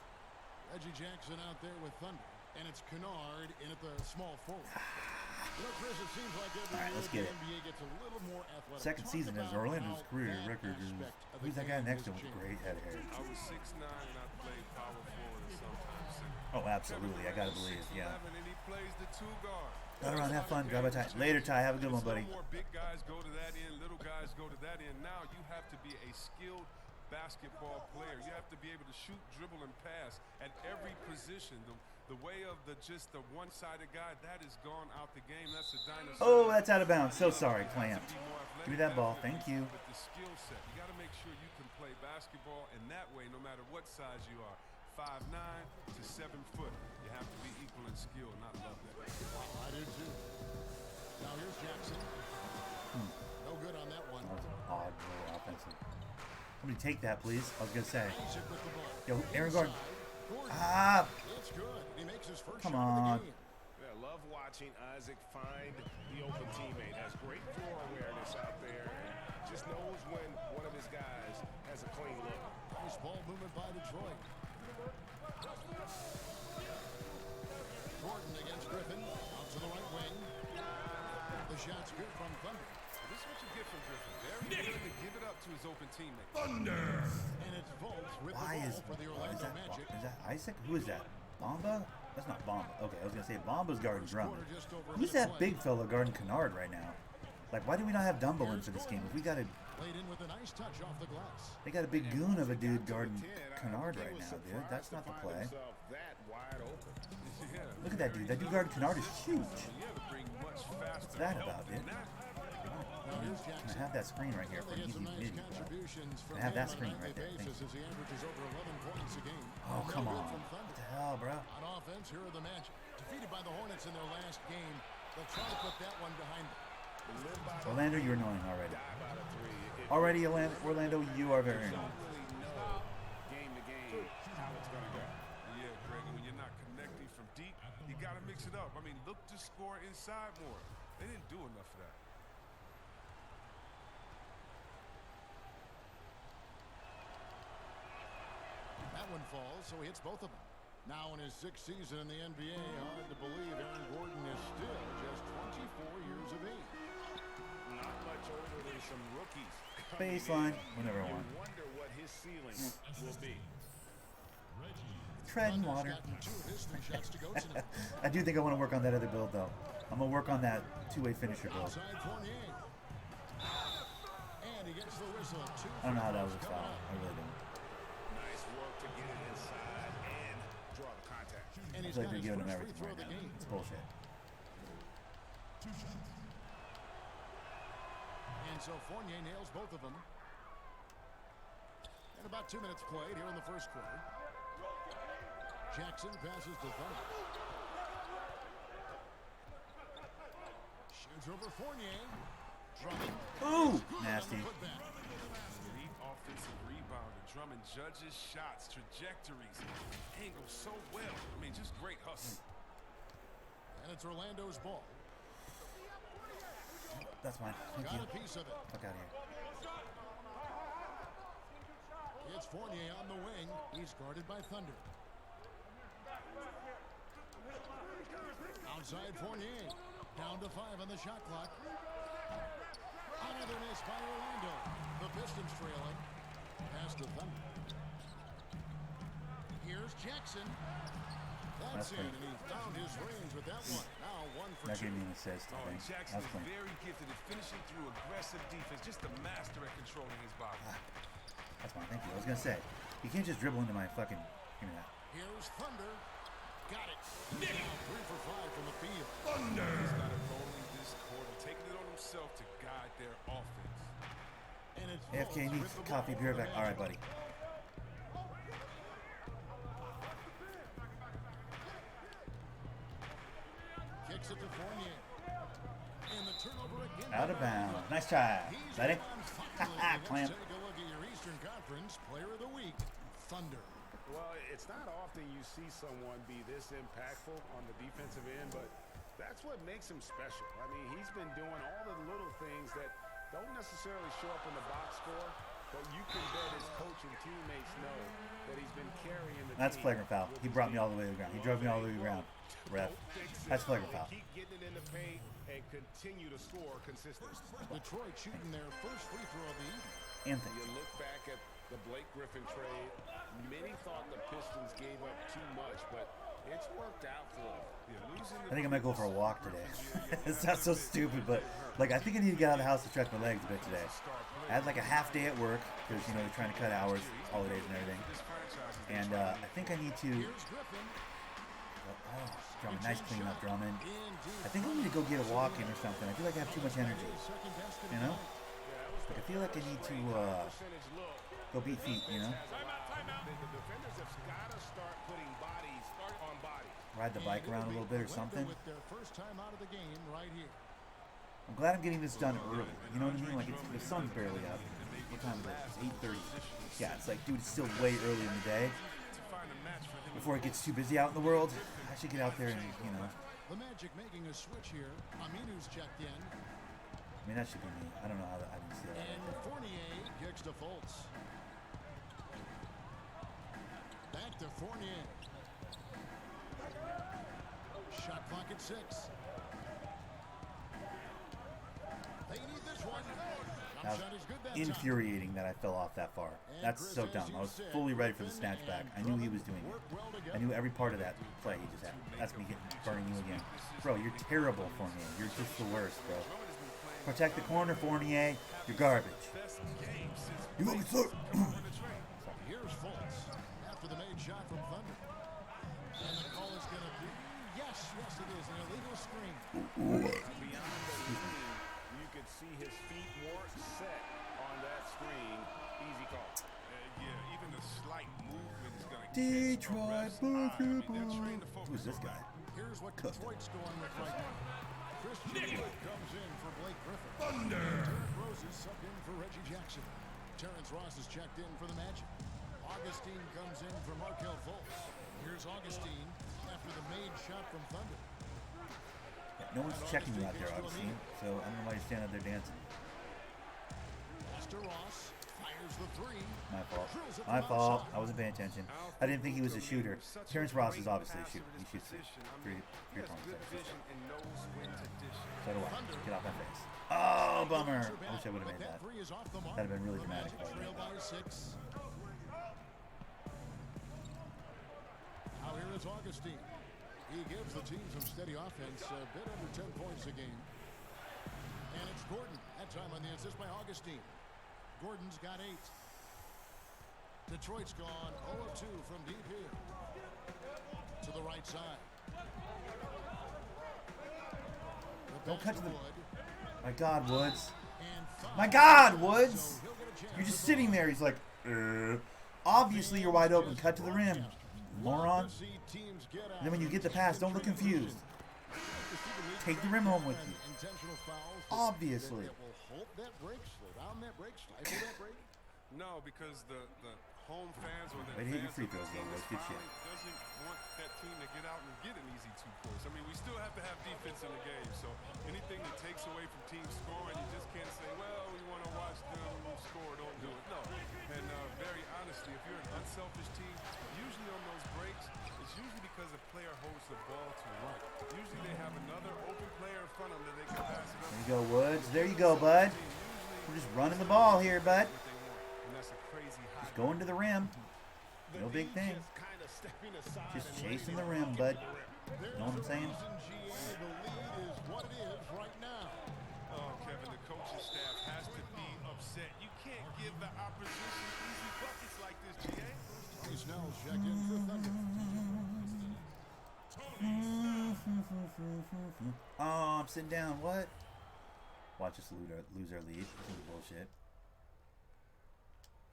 Reggie Jackson out there with Thunder. And it's Kennard in at the small forward. You know, Chris, it seems like every All right, year let's the get it. NBA gets a little more athletic. Second Talk season as about Orlando's how career that record is. aspect of the Who's that guy game next to has him with changed. great head of hair? I was 6'9" and I played power forward and sometimes center. Oh, absolutely. I gotta believe, yeah. 6'11" and he plays the two guard. All right, have fun. Grab a tie. Later, Ty. Have a good one, buddy. No more big guys go to that end, little guys go to that end. Now you have to be a skilled basketball player. You have to be able to shoot, dribble, and pass at every position. The way of the one-sided guy, that is gone out the game. That's a dinosaur. Oh, that's out of bounds. So sorry, Clamp. Give me that ball. Thank you. But the skill set, you got to make sure you can play basketball, and that way, no matter what size you are, 5'9" to 7 foot, you have to be equal in skill, and I love that. I do too. Now here's Jackson. No good on that one. That was odd, really offensive. Somebody take that, please. I was gonna say. Isaac with the ball. Yo, Aaron Gordon. Gordon. Ah! It's good. He makes his first Come shot of on. the game. Yeah, love watching Isaac find the open teammate. Has great floor awareness out there. And just knows when one of his guys has a clean look. Nice ball movement by Detroit. Gordon against Griffin. Out to the right wing. The shot's good from Thunder. This is what you get from Griffin. Very willing to give it up to his open teammate. Thunder! And it's Fultz with Why the is ball for the Orlando Magic. Is that Isaac? Who is that? Bomba? That's not Bomba. Okay, I was gonna say Bomba's guarding Drummond. Who's that big fella guarding Kennard right now? Like, why do we not have Dumbo in for this game? If we got a Played in with a nice touch off the glass. they got a big goon of a dude guarding Kennard right now, dude. That's not the play. Look at that dude. That dude guarding Kennard is huge. What's that about, dude? Can I have that screen right here for an easy video? Can I have that screen right there? Thank you. Oh, come on. What the hell, bro? On offense, here are the Magic. Defeated by the Hornets in their last game. They'll try to put that one behind them. Orlando, you're annoying already. Already, Orlando, you are very annoying. Game to game, how it's going to go. Yeah, Greg, when you're not connecting from deep, you got to mix it up. I mean, look to score inside more. They didn't do enough of that. That one falls, so he hits both of them. Now in his 6th season in the NBA, hard to believe Aaron Gordon is still just 24 years of age. Not much older than some rookies. Baseline, whenever I want. You wonder what his ceiling will be. Treading water. I do think I want to work on that other build, though. I'm going to work on that two-way finisher build. I don't know how that was a foul. I really don't. Nice work to get it inside and draw the contact. I feel like they're giving him everything right now. It's bullshit. And so Fournier nails both of them. And about 2 minutes played here in the first quarter. Jackson passes to Thunder. Shoots over Fournier. Drummond. Ooh, nasty. Elite offensive rebounder. Drummond judges shots, trajectories, angles so well. I mean, just great hustle. And it's Orlando's ball. That's mine. Thank you. Got a piece of it. Fuck out of here. It's Fournier on the wing. He's guarded by Thunder. Outside Fournier. Down to 5 on the shot clock. Another miss by Orlando. The Pistons trailing. Pass to Thunder. Here's Jackson. That's in, and he found his range with that one. Now 1 for 2. That gave me an assist, I think. Jackson is very gifted at finishing through aggressive defense. Just a master at controlling his body. That's fine, thank you. I was going to say, you can't just dribble into my fucking... Give me that. Here's Thunder. Got it. Now 3 for 5 from the field. Thunder! He's got it rolling this quarter, taking it on himself to guide their offense. And it's AFK needs coffee, be right back. All right, buddy. Kicks it to Fournier. And the turnover again. Out of bounds. Nice try, buddy. Clamp. Take a look at your Eastern Conference Player of the Week, Thunder. Well, it's not often you see someone be this impactful on the defensive end, but that's what makes him special. I mean, he's been doing all the little things that don't necessarily show up in the box score, but you can bet his coach and teammates know that he's been carrying the That's team. flagrant foul. He brought me all the way to the ground. He drove me all the way to the ground. Ref. That's flagrant foul. Keep getting it in the paint and continue to score consistently. Detroit shooting their first free throw of the evening. Anthony. You look back at the Blake Griffin trade, many thought the Pistons gave up too much, but it's worked out for them. I think I might go for a walk today. It sounds so stupid, but like I think I need to get out of the house to stretch my legs a bit today. I had like a half day at work because you know they're trying to cut hours, holidays and everything. And I think I need to. Oh, Drummond, nice clean up, Drummond. I think I need to go get a walk in or something. I feel like I have too much energy. You know? Like I feel like I need to go beat feet. You know? The defenders have got to start putting bodies on bodies. Ride the bike around a little bit or something. With their first time out of the game right here. I'm glad I'm getting this done early. You know what I mean? Like the sun's barely up. What time is it? It's 8:30. Yeah, it's like, dude, it's still way early in the day. Before it gets too busy out in the world, I should get out there and, you know. The Magic making a switch here. Aminu's checked in. I mean, that should be me. I don't know how I didn't see that. And Fournier kicks to Fultz. Back to Fournier. Shot clock at 6. They need this one. That was infuriating that I fell off that far. That's so dumb. I was fully ready for the snatch back. I knew he was doing it. I knew every part of that play he just had. That's me burning you again. Bro, you're terrible, Fournier. You're just the worst, bro. Protect the corner, Fournier. You're garbage. You look so. Here's Fultz after the made shot from Thunder. And the call is going to be, yes, it is, an illegal screen. Beyond the screen, you could see his feet more set on that screen. Easy call. Yeah, even a slight movement is going to Detroit basketball. Who's this guy? Here's what Detroit's going with right now. Christian Wood comes in for Blake Griffin. Thunder. Derrick Rose is subbed in for Reggie Jackson. Terrence Ross is checked in for the Magic. Augustine comes in for Markelle Fultz. Here's Augustine after the made shot from Thunder. Yeah, no one's checking you out there, Augustine. So I don't know why you're standing out there dancing. Master Ross fires the three. My fault. My fault. I wasn't paying attention. I didn't think he was a shooter. Terrence Ross is obviously a shooter. He shoots three points. So do I. Get off my face. Oh, bummer. I wish I would have made that. That'd have been really dramatic. Now here is Augustine. He gives the team some steady offense, a bit under 10 points a game. And it's Gordon. That time on the assist by Augustine. Gordon's got 8. Detroit's gone 0 of 2 from deep here. To the right side. Don't cut to the... My God, Woods. My God, Woods! You're just sitting there. He's like, obviously you're wide open. Cut to the rim, moron. And then when you get the pass, don't look confused. Take the rim home with you. Obviously. No, because the home fans or the Way to hit your fans free throws, though. That's good shit. doesn't want that team to get out and get an easy 2 points. I mean, we still have to have defense in the game. So anything that takes away from teams scoring, you just can't say, well, we want to watch them score. Don't do it. No. And very honestly, if you're an unselfish team, usually on those breaks, it's usually because a player holds the ball too right. Usually they have another open player in front of them that they can pass it up. There you go, Woods. There you go, bud. We're just running the ball here, bud. Just going to the rim. No big thing. Just chasing the rim, bud. You know what I'm saying? Oh, Kevin, the coaching staff has to be upset. You can't give the opposition easy buckets like this, GA. Tony Snell's checked in for Thunder. Oh, I'm sitting down. What? Watch us lose our lead. This is bullshit.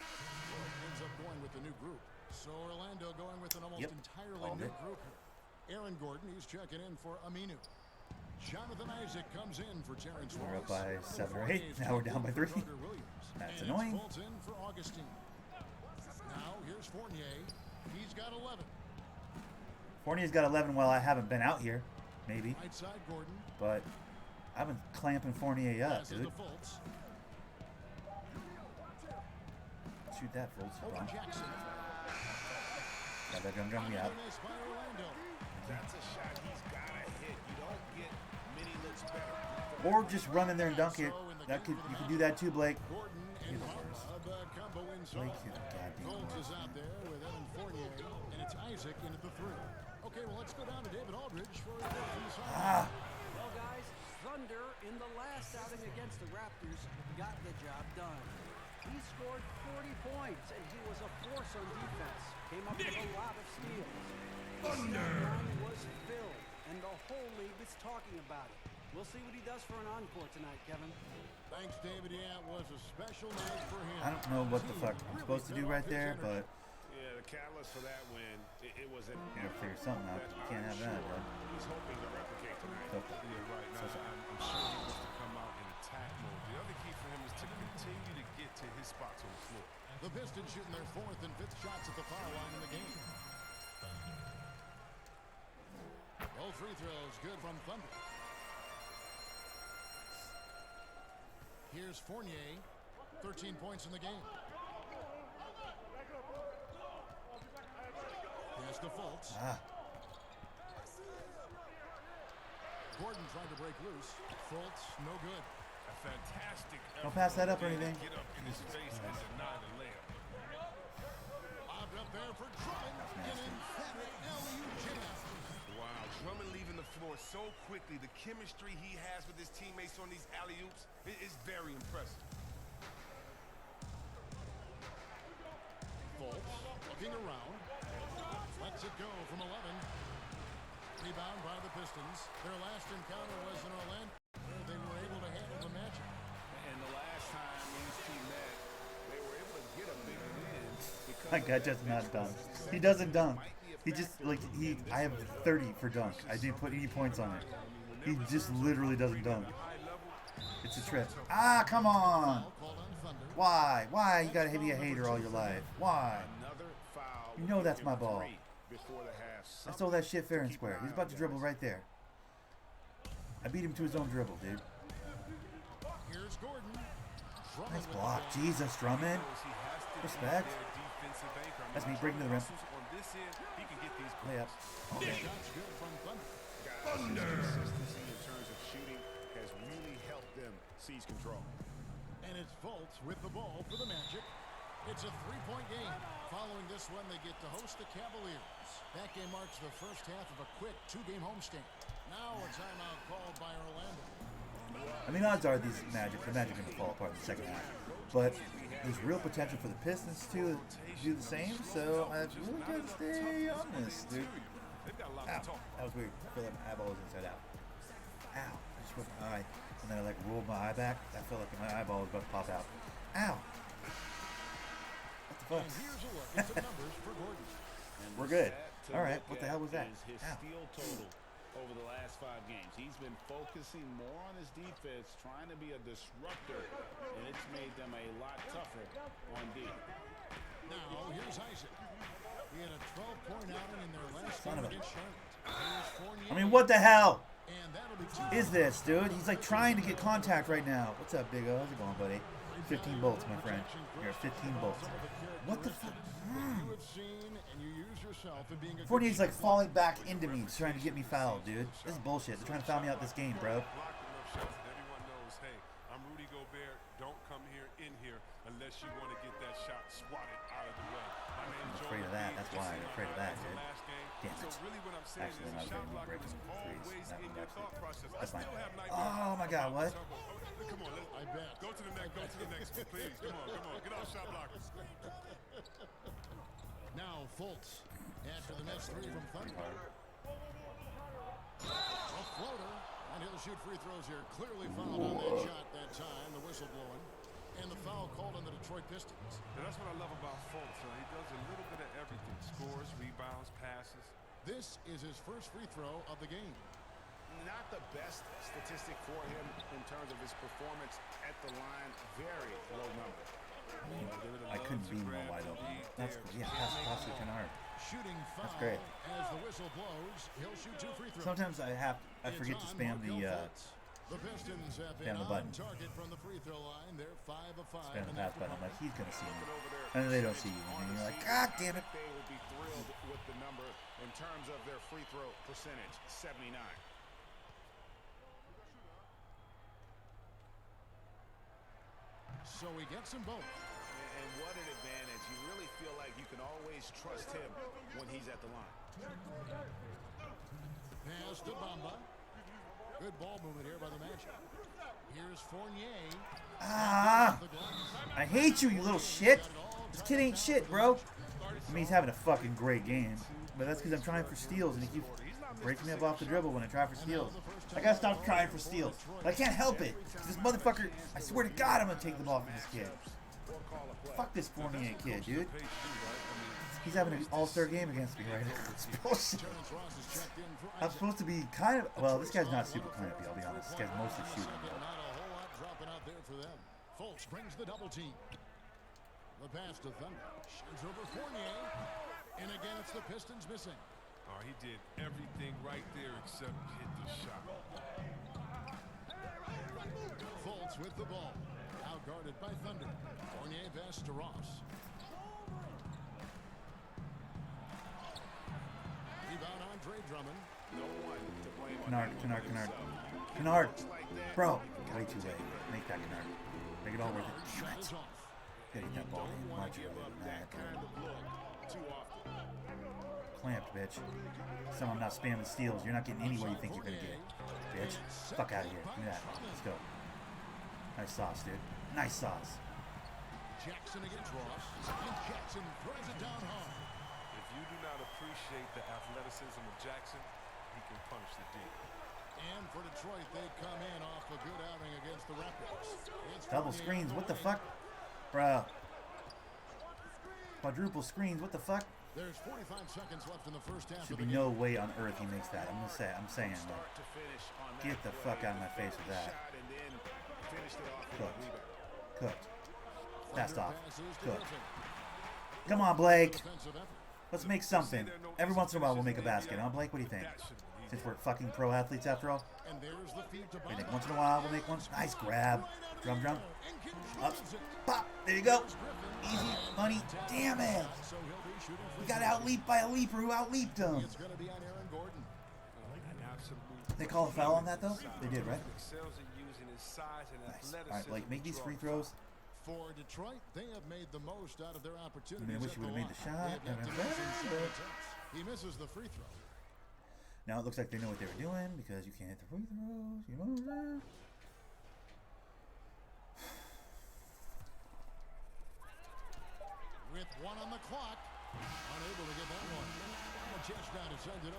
Ends up going with the new group. So Orlando going with an almost entirely new group here. Aaron Gordon, he's checking in for Aminu. Jonathan Isaac comes in for Terrence Ross. We're up by 7 or 8. Now we're down by 3. That's annoying. Fultz in for Augustine. Now here's Fournier. He's got 11. Fournier's got 11 while I haven't been out here. Maybe. Right side Gordon. But I've been clamping Fournier up, dude. Shoot that, Fultz. Over Jackson. Got that drum me out. That's a shot he's got to hit. You don't get many looks better. Or just run in there and dunk it. You can do that too, Blake. You're the worst. Blake, you're the goddamn Fultz worst. is out there with Evan Fournier, and it's Isaac in at the 3. Okay, well, let's go down to David Aldridge for a Well, guys, Thunder in the last outing against the Raptors got the job done. He scored 40 points, and he was a force on defense. Came up with a lot of steals. The stat line was filled, and the whole league is talking about it. We'll see what he does for an encore tonight, Kevin. Thanks, David. Yeah, it was a special night for him. I don't know what the fuck I'm supposed to do right there, but Yeah, the catalyst for that win, it was an you gotta figure something out. You can't have that, bro. He's hoping to replicate tonight. Yeah, right. Now, I'm sure he wants to come out in attack mode. The other key for him is to continue to get to his spots on the floor. The Pistons shooting their 4th and 5th shots at the foul line in the game. All free throws good from Thunder. Here's Fournier, 13 points in the game. Pass to Fultz. Gordon trying to break loose. Fultz, no good. A fantastic effort. Don't pass that up or anything. Get up in his face and deny the layup. Lobbed up there for Drummond. An emphatic alley-oop jam. Wow, Drummond leaving the floor so quickly. The chemistry he has with his teammates on these alley-oops is very impressive. Fultz looking around. Lets it go from 11. Rebound by the Pistons. Their last encounter was in Orlando, where they were able to handle the Magic. And the last time these two met, they were able to get a big win. That guy does not dunk. He doesn't dunk. He just, like, I have 30 for dunk. I didn't put any points on it. He just literally doesn't dunk. It's a trip. Ah, come on. Why? Why you gotta be a hater all your life? Why? You know that's my ball. I stole that shit fair and square. He's about to dribble right there. I beat him to his own dribble, dude. Here's Gordon. Nice block. Jesus, Drummond. Respect. That's me breaking to the rim. Layup. Okay. Consistency in terms of shooting has really helped them seize control. And it's Fultz with the ball for the Magic. It's a three-point game. Following this one, they get to host the Cavaliers. That game marks the first half of a quick two-game homestand. Now a timeout called by Orlando. I mean, odds are the Magic are going to fall apart in the second half. But there's real potential for the Pistons to do the same, so I really got to stay on this, dude. Ow. That was weird. I feel like my eyeball was inside out. Ow. I just put my eye, and then I like rolled my eye back. I felt like my eyeball was about to pop out. Ow. What the fuck? And here's a look at the numbers for Gordon. We're good. All right. What the hell was that? His steal total over the last 5 games. He's been focusing more on his defense, trying to be a disruptor, and it's made them a lot tougher on D. Now, here's Isaac. He had a 12-point outing in their last Son game of a... against Charlotte. I mean, what the hell And that'll be is this, dude? He's like trying to get contact right now. What's up, Big O? How's it going, buddy? 15 bolts, my friend. Here, 15 bolts. What the fuck? Fournier's like falling back into me, trying to get me fouled, dude. This is bullshit. They're trying to foul me out this game, bro. Everyone knows, hey, I'm Rudy Gobert. Don't come here in here unless you want to get that shot swatted out of the way. I'm afraid of that. That's why I'm afraid of that, dude. Damn it. Actually, I'm not going to be breaking threes. That's fine. Oh my god, what? Come on, I bet. Go to the next, please. Come on. Get off shot blockers. Now Fultz after the missed three from Thunder. A floater, and he'll shoot free throws here. Clearly fouled on that shot that time. The whistle blowing. And the foul called on the Detroit Pistons. And that's what I love about Fultz. He does a little bit of everything. Scores, rebounds, passes. This is his first free throw of the game. Not the best statistic for him in terms of his performance at the line. Very low number. I couldn't be more wide open. That's yeah, pass it kind of hard. Shooting foul. That's great. As the whistle blows, he'll shoot 2 free throws. Sometimes I forget to spam the Pistons have been the button. on target from the free throw line. They're 5 of 5. Spam the pass button. I'm like, he's gonna see me, and then they don't see you, and you're like, God damn it. They will be thrilled with the number in terms of their free throw percentage, 79. So he gets them both. And what an advantage. You really feel like you can always trust him when he's at the line. Pass to Bamba. Good ball movement here by the Magic. Here's Fournier. Ah! I hate you, you little shit. This kid ain't shit, bro. I mean, he's having a fucking great game. But that's because I'm trying for steals, and he keeps breaking me up off the dribble when I try for steals. I gotta stop trying for steals. But I can't help it. This motherfucker, I swear to God, I'm gonna take the ball from this kid. Fuck this Fournier kid, dude. He's having an all-star game against me right now. It's bullshit. I'm supposed to be kind of... Well, this guy's not super clampy, I'll be honest. This guy's mostly shooting. Not a whole lot dropping out there for them. Fultz brings the double team. The pass to Thunder. Shoots over Fournier. And again, it's the Pistons missing. Oh, he did everything right there except hit the shot. Fultz with the ball. Outguarded by Thunder. Fournier pass to Ross. Rebound Andre Drummond. Canard. Bro, way too late. Make that Canard. Make it all worth it. Shit. Gotta get that ball in much earlier than that. Clamped, bitch. So I'm not spamming steals. You're not getting anywhere you think you're gonna get. Bitch. Fuck out of here. Give me that. Let's go. Nice sauce, dude. Nice sauce. Jackson against Ross. And Jackson throws it down hard. If you do not appreciate the athleticism of Jackson, he can punish the D. And for Detroit, they come in off a good outing against the Raptors. It's double screens. What the fuck? Bro. Quadruple screens. What the fuck? There's 45 seconds left in the first half. Should be no way on earth he makes that. I'm saying, like, get the fuck out of my face with that. Cooked. Cooked. Passed off. Cooked. Come on, Blake. Let's make something. Every once in a while, we'll make a basket. Huh, Blake? What do you think? Since we're fucking pro athletes after all. I think once in a while, we'll make one. Nice grab. Drum. Up. Pop. There you go. Easy money. Damn it. We got out-leaped by a leaper who out-leaped him. They call a foul on that, though? They did, right? Nice. All right, Blake, make these free throws. For Detroit, they have made the most out of their opportunities. I wish you would have made the shot. He misses the free throw. Now it looks like they know what they were doing because you can't hit the free throws. You know that? With one on the clock, unable to get that one.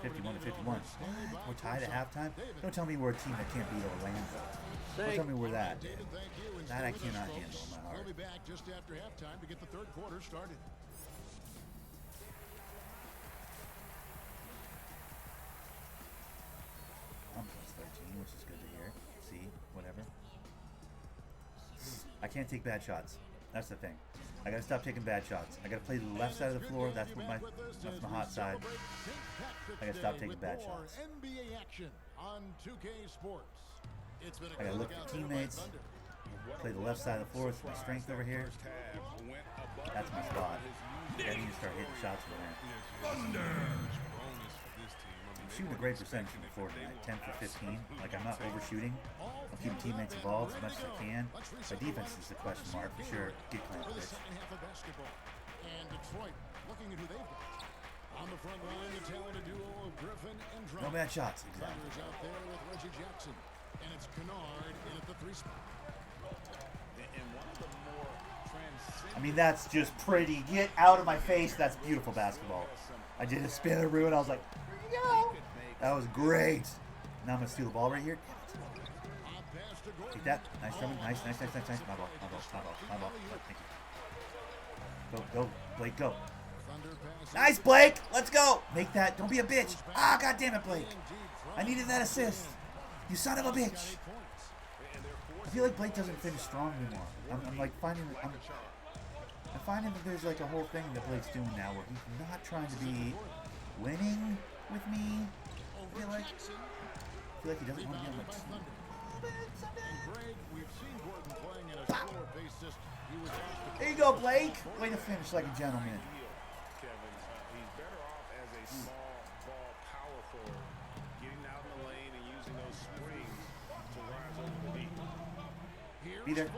51 to 51. We're tied at halftime. Don't tell me we're a team that can't beat Orlando. Don't tell me we're that. That I cannot handle in my heart. We'll be back just after halftime to get the third quarter started. I'm plus 13, which is good to hear. See, whatever. I can't take bad shots. That's the thing. I gotta stop taking bad shots. I gotta play to the left side of the floor. That's my hot side. I gotta stop taking bad shots. NBA action on 2K Sports. I gotta look for teammates. Play the left side of the floor. It's my strength over here. That's my spot. I need to start hitting shots from there. I'm shooting a great percentage from the floor tonight. 10 for 15. Like, I'm not overshooting. I'm keeping teammates involved as much as I can. My defense is a question mark for sure. Get clamped, bitch. And Detroit looking at who they've got. On the front line, the talented duo of Griffin and Drummond. No bad shots, exactly. Thunder's out there with Reggie Jackson. And it's Kennard in at the 3 spot. And one of the more I mean, that's just pretty. Get out of my face. That's beautiful basketball. I did a spinaroo and I was like, here you go. That was great. Now I'm going to steal the ball right here. Take that. Nice drumming. Nice. My ball. Thank you. Go. Blake, go. Nice, Blake. Let's go. Make that. Don't be a bitch. Ah, God damn it, Blake. I needed that assist. You son of a bitch. I feel like Blake doesn't finish strong anymore. I'm like finding that there's like a whole thing that Blake's doing now where he's not trying to be winning with me. I feel like he doesn't want to be on my team. There you go, Blake. Way to finish like a gentleman. He's better off as a small ball power forward, getting out in the lane and using those springs to rise over the beat. Be there.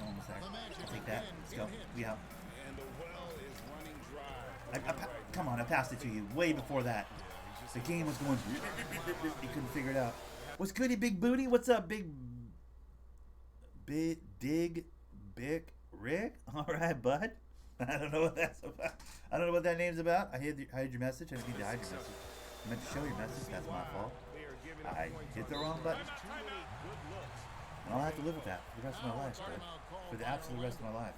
Almost there. I'll take that. Let's go. We out. And the well is running dry. Come on, I passed it to you way before that. The game was going. He couldn't figure it out. What's goody, big booty? What's up, big Rick? All right, bud. I don't know what that's about. I don't know what that name's about. I hid your message. I didn't mean to hide your message. I meant to show your message. That's my fault. I hit the wrong button. And I'll have to live with that for the rest of my life, bud. For the absolute rest of my life.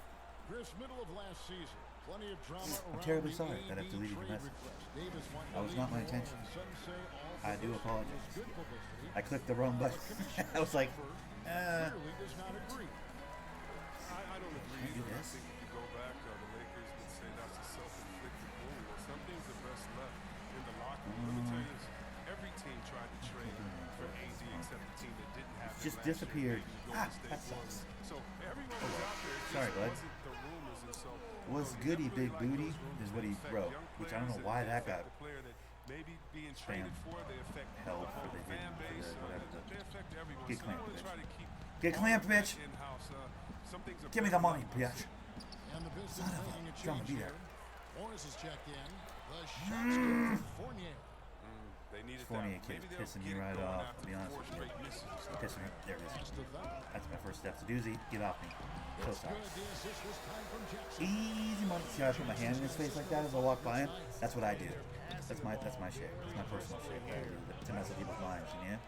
I'm terribly sorry that I've deleted your message. That was not my intention. I do apologize. I clicked the wrong button. I was like, I don't agree. do I this. think if you go back, the Lakers would say that's a self-inflicted wound. Some things are best left in the locker room. Let me tell you this. Every team tried to trade for AD except the team that didn't have him Just last year, disappeared. the Golden State That sucks. Warriors. So everyone was out there. It Sorry, just bud. wasn't the rumors. And so What's goody, big booty is what he wrote, which I don't know why that got maybe being traded for. They affect the Hell whole for the fan base. whatever. They affect everyone. Get So you clamped, want to bitch. try to keep Get clamped, bitch. in-house. Some things are Give me the money, bitch. And the Pistons Son of a making a drum change be here. there. Morris is checked in. The shot's good for Fournier. They needed Fournier that. kid Maybe is they'll pissing get me it right going off, after to be honest 4 with you. straight misses to start. Pissing me. There it is. Pass to Thunder. That's my first step. It's a doozy. Get off me. So It's sorry. good. The assist was timed from Jackson. Easy money. See how I put my hand in his face like that as I walk by him? That's what I do. That's my shit. That's my personal shit. That I do to mess with people's minds, you know?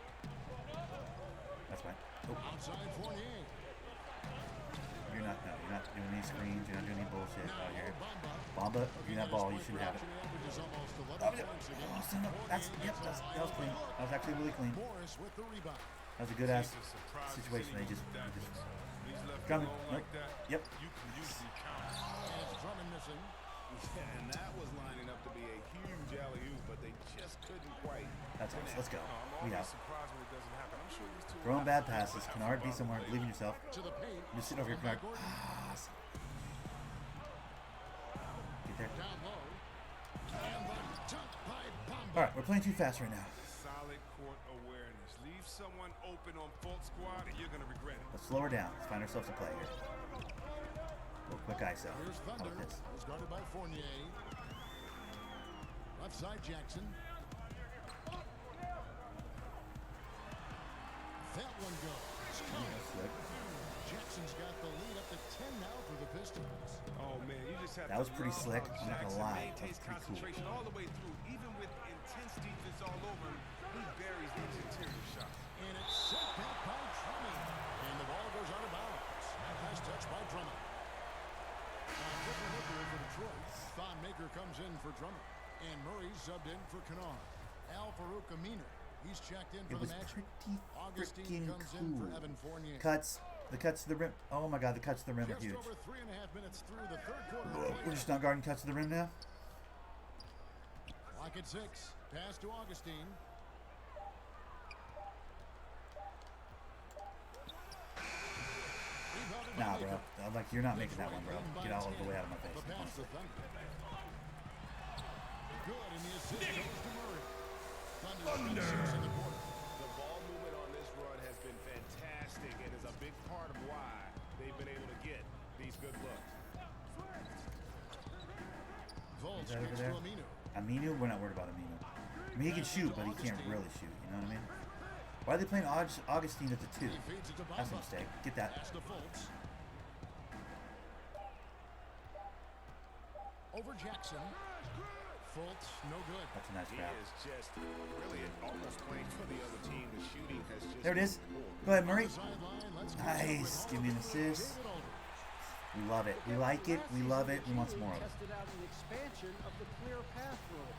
That's my. Oh. Outside Fournier. You're not doing any screens. You're not doing any bullshit out here. Bamba, give me that ball. You shouldn't have it. Oh, son of, that was clean. That was actually really clean. Morris with the rebound. That was a good ass situation. They just Drummond. Nope. Yep. And it's Drummond missing. Yeah, and that was lining up to be a huge alley-oop, but they just couldn't quite. That's us. Let's go. We out. Surprised when it doesn't happen. I'm sure these two Throwing bad passes. Kennard, be somewhere. Believe in yourself. To the paint. You're sitting over here, Kennard. Get there. Down low. And the dunk by Bamba. All right, we're playing too fast right now. solid court awareness. Leave someone open on fault squad, and you're gonna regret it. Let's slow her down. Let's find ourselves a play here. A little quick ISO. Here's How Thunder. about this? Was guarded by Fournier. Left side Jackson. That one goes. Slick. Jackson's got the lead up to 10 now for the Pistons. Oh man, you just have That was to pretty love slick. how I'm not gonna Jackson lie. maintains That's pretty cool. concentration all the way through, even with intense defense all over him. He buries these interior shots. And it's sent back by Drummond. And the ball goes out of bounds. Nice touch by Drummond. Thundernick for Detroit. Thundernick comes in for Drummond. And Murray subbed in for Kennard. Al Farouk Aminu. He's checked in for It was the match. pretty Augustine freaking comes in for cool. Evan Fournier. Cuts. The cuts to the rim. Oh my god, the cuts to the rim are Just huge. over 3.5 minutes through the third quarter. We're just not guarding cuts to the rim now. Clock at 6. Pass to Augustine. Nah, bro. I'm like, you're not making that one, bro. Get all the way out of my face. The pass to Thunder. Good, and the assist goes to Murray. Thunder. 6 in the quarter. The ball movement on this run has been fantastic and is a big part of why they've been able to get these good looks. Volts Is that over kicks there? to Aminu. Aminu? We're not worried about Aminu. I mean, he can shoot, but he can't really shoot. You know what I mean? Why are they playing Augustine at the 2? He feeds it to That's a Bamba. mistake. Get that. Pass to Fultz. Over Jackson. Fultz, no good. That's a nice He foul. is just really almost playing for the other team. The shooting has just There it is. been poor. Go ahead, Murray. Sideline, let's go Nice. with Give me an Aldridge. assist. David Aldridge. We love it. We like it. We love it. We want some more of it. Tested out an expansion of the clear path rule.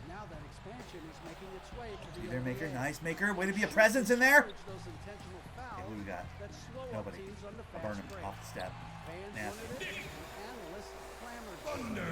Now that expansion is making its way to the Be there, Maker. NBA. Nice, Maker. Way to be a presence in there. Encourage those intentional fouls Okay, who we got? that slow up Nobody. teams on the I'll burn fast him break. off the step. Fans Nasty. wanted it, and analysts clamored for it.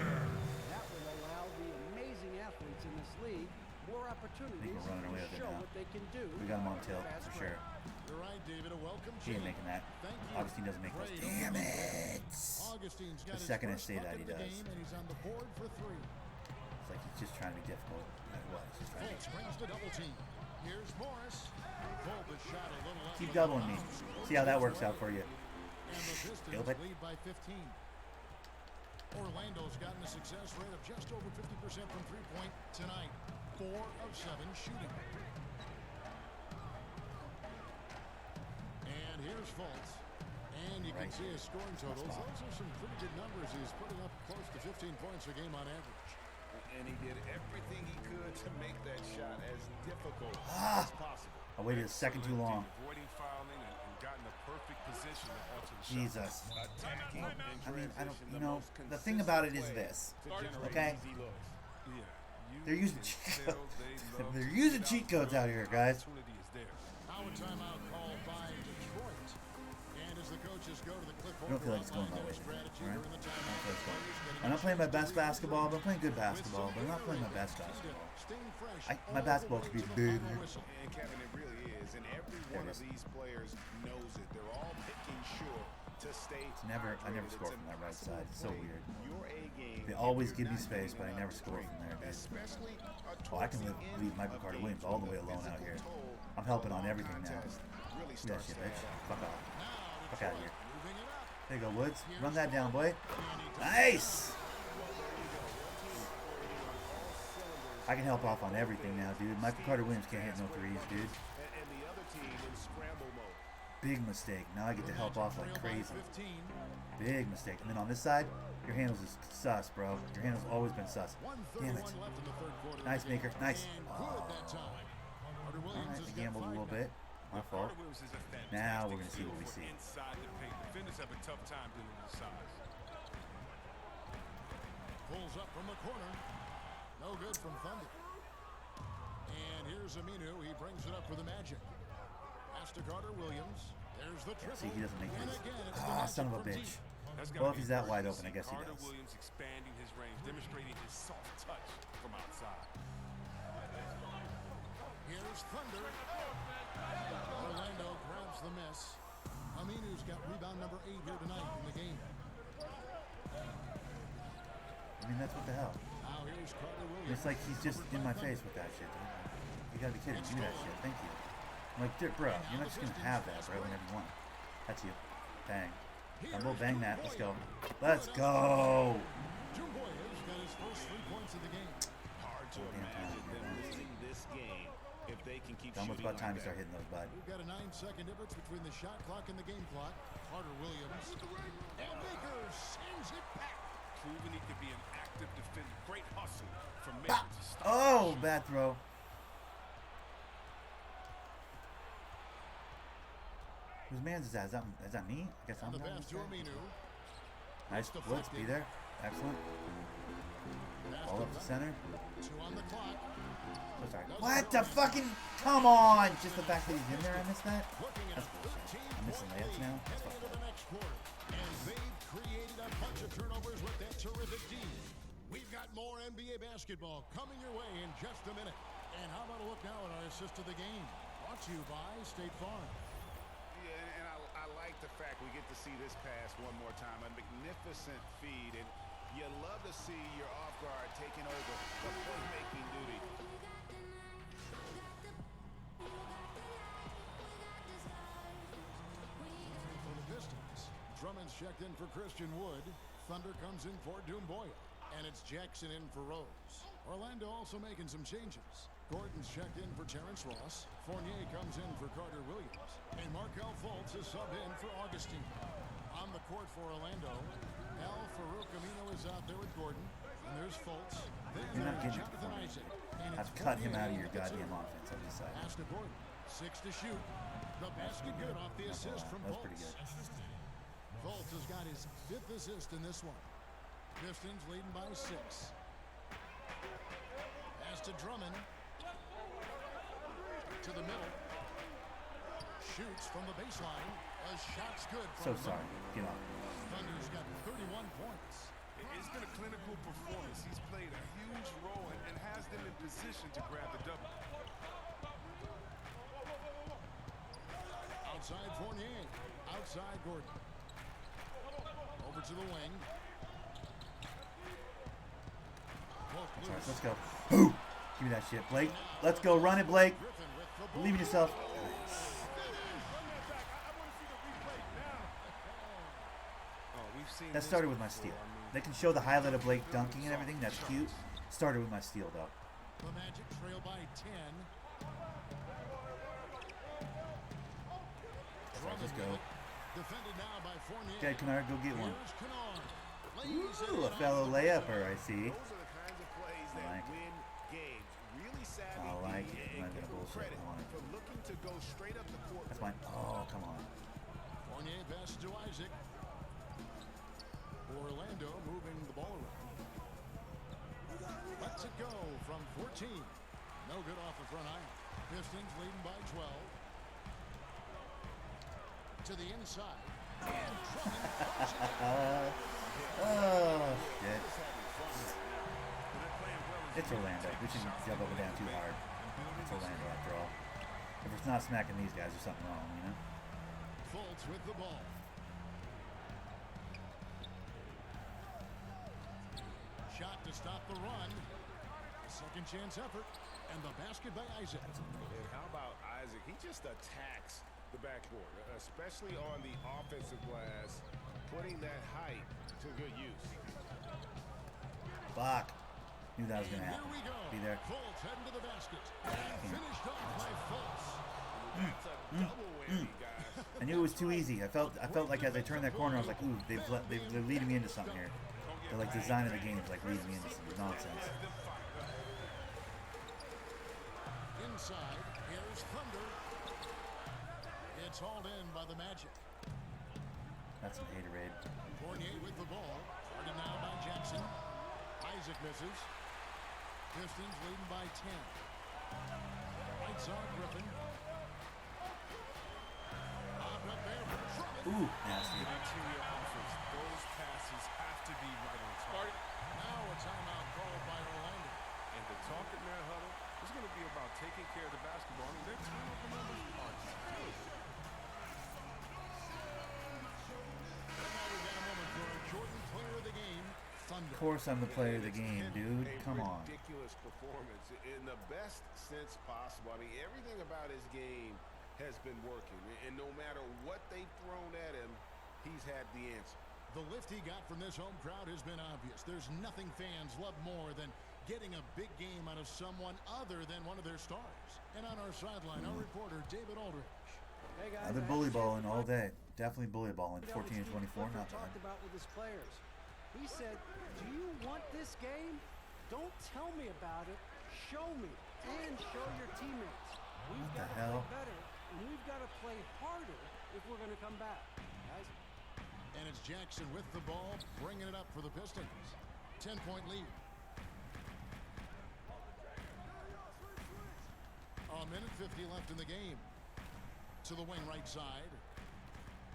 That will allow the amazing athletes in this league more opportunities we're running away to with it show now. what they can do. We got him on on tilt, fast for break. sure. You're right, David. A welcome He ain't change. making that. Thank you. Augustine doesn't make those. Great. Damn it. Augustine's got The his second I first say that, bucket he of the does. game, and he's on the board for 3. It's like he's just trying to be difficult. Like what? He's just trying to Fultz brings the double team. Here's Morris. Full, but shot a little left keep of the doubling me. box. See how that works out for you. And the Pistons Feel it? lead by 15. Orlando's gotten a success rate of just over 50% from three-point tonight. 4 of 7 shooting. And here's Fultz. And you can Right. see his scoring totals. Those are some pretty good numbers. He's putting up close to 15 points a game on average. And he did everything he could to make that shot as difficult Ah. as possible. I waited a second too long. Avoiding fouling and got in the perfect position to alter the shot. Jesus. Attacking and I mean, I don't. transition, You the know, most the thing about it is consistent way this. to generate Okay. easy looks. Yeah, you They're using can cheat tell codes. they love They're to using get cheat out codes out here, guys. Opportunity is there. Now a timeout called by Detroit. And as the coaches go to the I clipboard, don't feel like it's going my outline way. their strategy Alright? during the I don't feel like it's going. timeout. I'm not playing my best basketball, but I'm playing good basketball. But I'm not playing my best basketball. My basketball could be big. And Kevin, it really is. And every There one it of is. these players knows it. They're all making sure to It's never. I never score from that right side. It's so weird. They always give me space, but I never score from there, dude. Oh, I can leave Michael Carter Williams all the way alone out here. I'm helping on everything now. Look at that shit, bitch. Fuck off. Fuck out of here. There you go, Woods. Run that down, boy. Nice! I can help off on everything now, dude. Michael Carter Williams can't hit no threes, dude. Big mistake. Now I get to help off like crazy. Big mistake. And then on this side, your handles is sus, bro. Your handle's always been sus. Damn it. Nice, Maker. Nice. Oh. Alright, I gambled a little bit. My fault. Now we're going to see what we see. Pulls up from the corner. No good from Thunder. And here's Aminu. He brings it up for the Magic. Pass to Carter Williams. There's the triple. See, he doesn't make this. Ah, son of a bitch. Well, if he's that wide open, I guess he does. Carter Williams expanding his range, demonstrating his soft touch from outside. Here's Thunder. Orlando grabs the miss. Aminu's got rebound number 8 here tonight in the game. I mean, that's what the hell. Now here's Carter Williams. It's like he's just in my face with that shit. You gotta be kidding. Do that shit. Thank you. I'm like, dude, bro, you're not just gonna have that, bro, whenever you want. That's you. Bang. Dumbo, bang that. Let's go. Let's go. Jumboya's got his first 3 points of the game. Hard to imagine them losing this game if they can keep Almost shooting about time like to start that. hitting those, bud. We've got a 9-second difference between the shot clock and the game clock. Carter Williams. And Baker sends it back. Proving he could be an active defender. Great hustle from Maker to stop. Oh, bad throw. Whose man's is that? Is that me? I guess I'm The not. pass to Aminu. Nice. Woods, be there. Excellent. Ball up to center. 2 on the clock. Oh, sorry. What the fucking? Come on! Just the fact that he's in there, I missed that. That's bullshit. I'm missing layups now. That's fucked up. And they've created a bunch of turnovers with that terrific D. We've got more NBA basketball coming your way in just a minute. And how about a look now at our assist of the game? Brought to you by State Farm. Yeah, and I like the fact we get to see this pass one more time. A magnificent feed, and you love to see your off guard taking over the playmaking duty. For the Pistons, Drummond's checked in for Christian Wood. Thunder comes in for Dumboya. And it's Jackson in for Rose. Orlando also making some changes. Gordon's checked in for Terrence Ross. Fournier comes in for Carter Williams. And Markelle Fultz is subbed in for Augustine. On the court for Orlando, Al Farouk Amino is out there with Gordon. And there's Fultz. Then You're not there's getting it Jonathan for me. Isaac. And I've it's cut him Fournier out of your who gets goddamn it. offense. I've decided. Pass to Gordon. 6 to shoot. The basket good off the assist from That was pretty Fultz. good. Fultz has got his 5th assist in this one. Pistons leading by 6. Pass to Drummond. To the middle. Shoots from the baseline. A shot's good. So From sorry. Get off. Thunder's got 31 points. It's been a clinical performance. He's played a huge role and has them in position to grab the double. Outside Fournier. Outside Gordon. Over to the wing. That's right. Let's go. Who? Give me that shit, Blake. Let's go. Run it, Blake. Believe in yourself. That started with my steal. They can show the highlight of Blake dunking and everything. That's cute. Started with my steal, though. The Magic trail by 10. Let's go. Defended now by Fournier. Okay, Kennard, go get one. Here's Kennard. Ooh, a fellow layupper, I see. Those are the kinds of plays that I like it. win games. Really savvy I like D, it. I'm and not give gonna him bullshit. credit I want it. for looking to go straight up the court. That's mine. Oh, come on. Fournier passes to Isaac. Orlando moving the ball around. Lets it go from 14. No good off the front iron. Pistons leading by 12. To the inside. And Drummond. Oh, shit. It's Orlando. We shouldn't jump up and down too hard. It's Orlando after all. If it's not smacking these guys, there's something wrong, you know? Fultz with the ball. stop the run. Second chance effort. And the basket by Isaac. And how about Isaac? He just attacks the backboard, especially on the offensive glass, putting that height to good use. Fuck. Knew that was going to happen. Here we go. Be there. Fultz heading to the basket. And finished off by Fultz. That's a double whammy, guys. I knew it was too easy. I felt like as I turned that corner, I was like, ooh, they're leading me into something here. They're like designing the game is like leading me into some nonsense. Inside, here's Thunder. It's hauled in by the Magic. That's some haterade. Fournier with the ball. Guarded now by Jackson. Isaac misses. Pistons leading by 10. Lights on Griffin. Up there. Ooh, nasty. Interior offense. Those passes have to be right on target. Now a timeout called by Orlando. And the talk in their huddle is going to be about taking care of the basketball. I mean, their turnover numbers are good. And now we've got a moment for our Jordan player of the game, Thunder. Of course I'm the player of the game, dude. Come on. Ridiculous performance in the best sense possible. I mean, everything about his game has been working. And no matter what they've thrown at him, he's had the answer. The lift he got from this home crowd has been obvious. There's nothing fans love more than getting a big game out of someone other than one of their stars. And on our sideline, our reporter, David Aldrich. Hey guys, I've been bully balling all day. Definitely bully balling. 14 and 24, not bad. Talked about with his players. He said, "Do you want this game? Don't tell me about it. Show me and show your teammates. We've got to play better, and we've got to play harder if we're going to come back, guys." And it's Jackson with the ball, bringing it up for the Pistons. 10-point lead. A minute 50 left in the game. To the wing right side.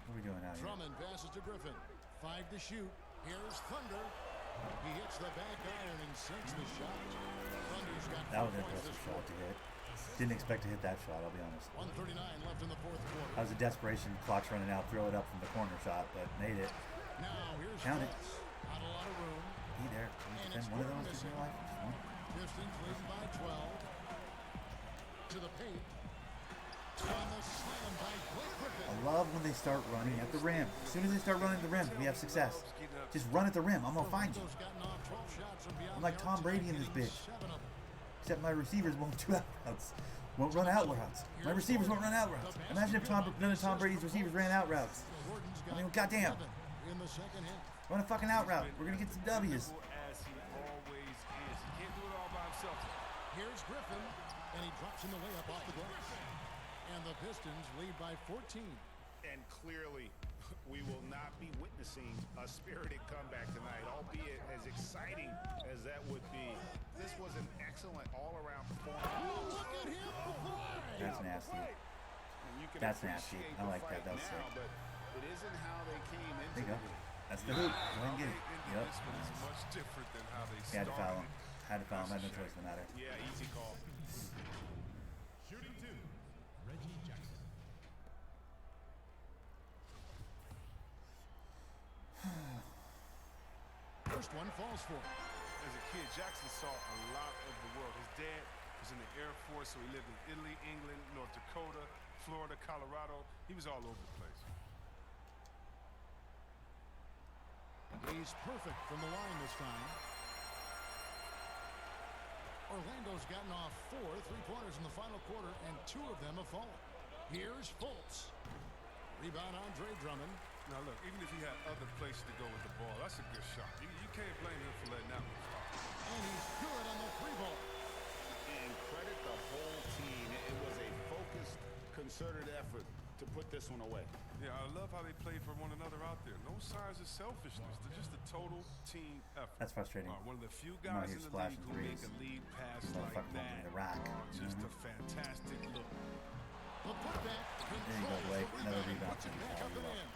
What are we doing out here? Drummond passes to Griffin. 5 to shoot. Here's Thunder. He hits the back iron and sinks the shot. Thunder's got That was 4 an points impressive this shot quarter. to hit. Didn't expect to hit that shot, I'll be honest. 1:39 left in the fourth quarter. That was a desperation. Clock's running out. Throw it up from the corner shot, but made it. Now here's Count it. Fultz. Not a lot of room. Be there. Can you defend one of those in real life? Just one. Pistons leading by 12. To the paint. On the slam by Blake Griffin. I love when they start running at the rim. As soon as they start running at the rim, we have success. Just run at the rim. I'm gonna find you. I'm like Tom Brady in this bitch. Except my receivers won't do out routes. Won't run out routes. My receivers won't run out routes. Imagine if none of Tom Brady's receivers ran out routes. I mean, goddamn. In the second half. Run a fucking out route. We're gonna get some W's. As he always is. He can't do it all by himself. Here's Griffin, and he drops in the layup off the glass. And the Pistons lead by 14. And clearly, we will not be witnessing a spirited comeback tonight, albeit as exciting as that would be. This was an excellent all-around performance. Look at him fly! That's nasty. That's nasty. I like that. That was sick. But it isn't how they came into There you go. it. That's the hoop. Go ahead and get it. Yep. This one is much different than how they Had to started. foul him. Had to foul him. I had no choice in the matter. Yeah, easy call. Shooting 2, Reggie Jackson. First one falls for him. As a kid, Jackson saw a lot of the world. His dad was in the Air Force, so he lived in Italy, England, North Dakota, Florida, Colorado. He was all over the place. He's perfect from the line this time. Orlando's gotten off 4 3-pointers in the final quarter, and 2 of them have fallen. Here's Fultz. Rebound Andre Drummond. Now look, even if he had other places to go with the ball, that's a good shot. You can't blame him for letting that one fly. And he's good on the 3-ball. And credit the whole team. It was a focused, concerted effort to put this one away. Yeah, I love how they play for one another out there. No signs of selfishness. They're just a total team effort. That's frustrating. One of the few I'm out guys here in the league splashing who make threes. a lead pass This like motherfucker won't that. give me the rack. Just a fantastic look. The putback There you go, Blake. Another rebound. puts it back up and in.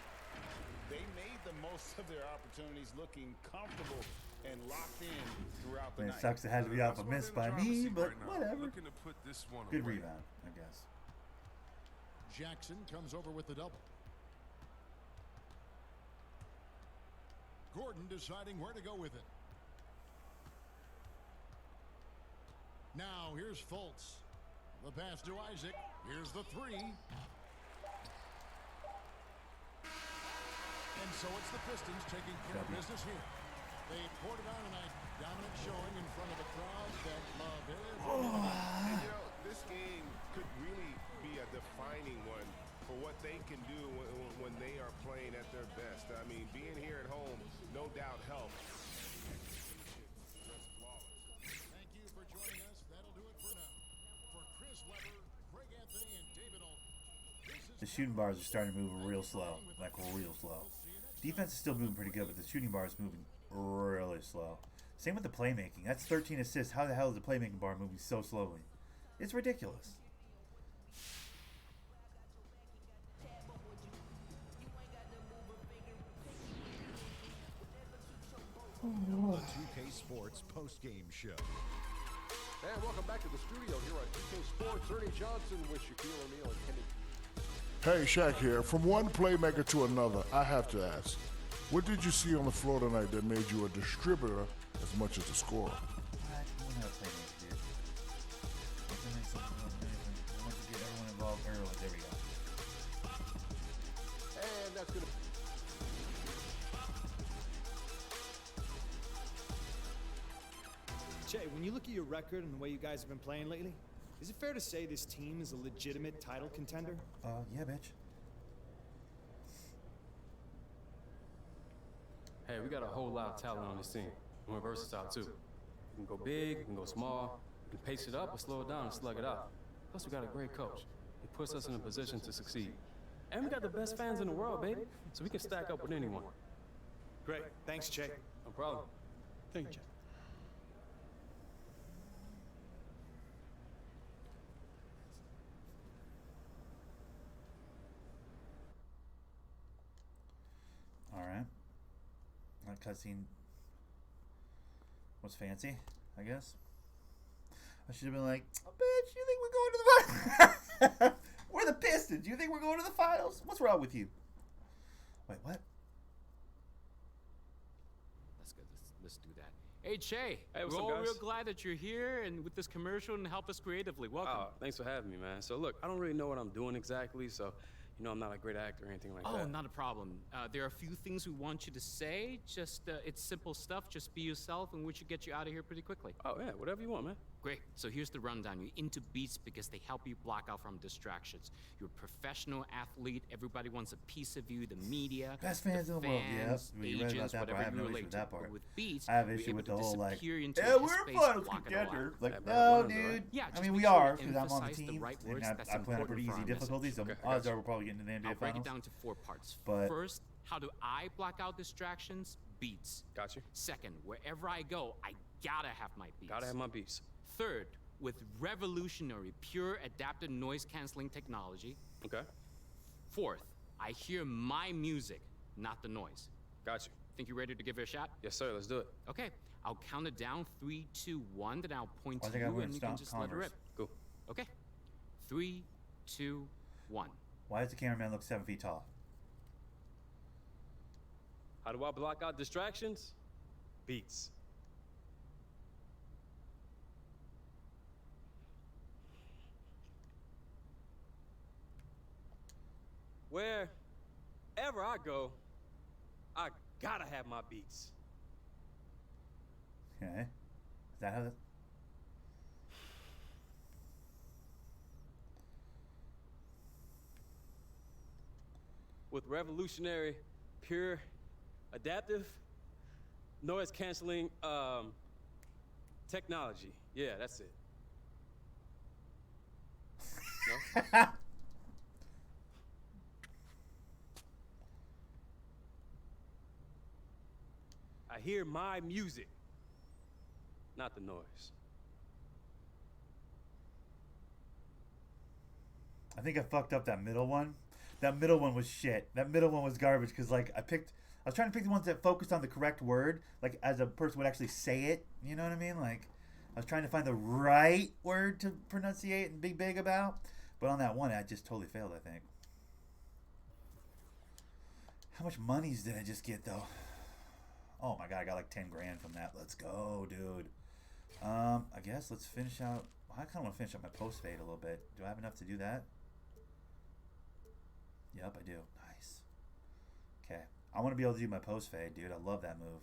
They made the most of their opportunities, looking comfortable and locked in throughout the And it night. sucks it had to be off a miss by me, but whatever. Looking to put this one Good away. rebound, I guess. Jackson comes over with the double. Gordon deciding where to go with it. Now here's Fultz. The pass to Isaac. Here's the three. And so it's the Pistons taking care of business here. They poured it on tonight. Dominant showing in front of a crowd that love is. And, this game could really be a defining one for what they can do when they are playing at their best. I mean, being here at home, no doubt helps. Thank you for joining us. That'll do it for now. For Chris Webber, Greg Anthony, and David Aldridge. The shooting bars are starting to move real slow, like real slow. Defense is still moving pretty good, but the shooting bar is moving really slow. Same with the playmaking. That's 13 assists. How the hell is the playmaking bar moving so slowly? It's ridiculous. The 2K Sports post-game show. And welcome back to the studio here on 2K Sports. Ernie Johnson with Shaquille O'Neal and Kenny. Hey, Shaq here. From one playmaker to another, I have to ask, what did you see on the floor tonight that made you a distributor as much as a scorer? And that's going to... Jay, when you look at your record and the way you guys have been playing lately, is it fair to say this team is a legitimate title contender? Yeah, bitch. Hey, we got a whole lot of talent on this team. And we're versatile, too. We can go big, we can go small, we can pace it up or slow it down and slug it out. Plus, we got a great coach. He puts us in a position to succeed. And we got the best fans in the world, baby, so we can stack up with anyone. Great. Thanks, Jay. No problem. Thank you, Jay. Alright. That cutscene was fancy, I guess. I should have been like, oh, bitch, you think we're going to the finals? We're the Pistons. You think we're going to the finals? What's wrong with you? Wait, what? That's good. Let's do that. Hey, Che. Hey, what's we're up, all guys? real glad that you're here and with this commercial and helped us creatively. Welcome. Oh, thanks for having me, man. So, look, I don't really know what I'm doing exactly, so, I'm not a great actor or anything like that. Oh, not a problem. There are a few things we want you to say. Just, it's simple stuff. Just be yourself, and we should get you out of here pretty quickly. Oh, yeah, whatever you want, man. Great. So here's the rundown. You're into beats because they help you block out from distractions. You're a professional athlete. Everybody wants a piece of you. The media, Best fans in the world. Yeah, you read about that part. I have no issue with that part. I have issue with the whole like, yeah, we're finals contenders. Like, no, dude. Yeah, I mean, we are because I'm on the team and I play on a pretty easy difficulty, so odds are we're probably getting to the NBA I'll break finals. it down to 4 parts. But first, how do I block out distractions? Beats. Gotcha. Second, wherever I go, I gotta have my beats. Gotta have my beats. Third, with revolutionary, pure adaptive noise-canceling technology. Okay. Fourth, I hear my music, not the noise. Gotcha. Think you're ready to give it a shot? Yes, sir. Let's do it. Okay. I'll count it down. 3, 2, 1. Then I'll point Why to they gotta you, wear and you can Stomp just let it Converse? rip. Cool. Okay. 3, 2, 1. Why does the cameraman look 7 feet tall? How do I block out distractions? Beats. Wherever I go, I gotta have my beats. Okay. Is that how that... With revolutionary, pure, adaptive, noise-canceling technology. Yeah, that's it. No? I hear my music, not the noise. I think I fucked up that middle one. That middle one was shit. That middle one was garbage because like I was trying to pick the ones that focused on the correct word, like as a person would actually say it. You know what I mean? Like I was trying to find the right word to pronunciate and be big about. But on that one, I just totally failed, I think. How much monies did I just get though? Oh my god, I got like 10 grand from that. Let's go, dude. I guess let's finish out. I kind of want to finish up my post fade a little bit. Do I have enough to do that? Yep, I do. Nice. Okay. I want to be able to do my post fade, dude. I love that move.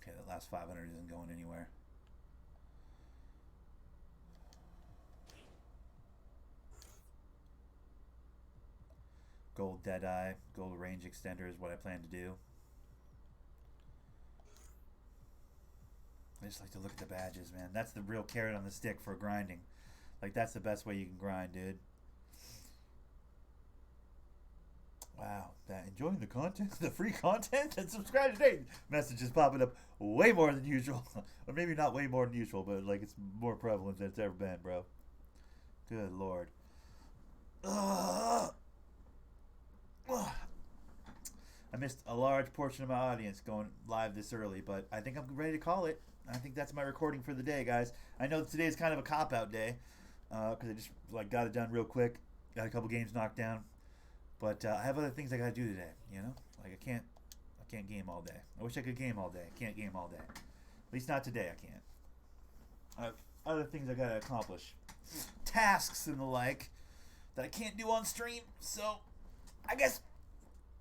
Okay, that last 500 isn't going anywhere. Gold Deadeye, gold range extender is what I plan to do. I just like to look at the badges, man. That's the real carrot on the stick for grinding. Like, that's the best way you can grind, dude. Wow, enjoying the content, the free content, and subscribe today. Messages popping up way more than usual, or maybe not way more than usual, but like it's more prevalent than it's ever been, bro. Good lord. I missed a large portion of my audience going live this early, but I think I'm ready to call it. I think that's my recording for the day, guys. I know today is kind of a cop-out day because I just like got it done real quick, got a couple games knocked down. But I have other things I gotta do today, you know? Like I can't game all day. I wish I could game all day. I can't game all day. At least not today, I can't. I have other things I gotta accomplish. Tasks and the like that I can't do on stream, so I guess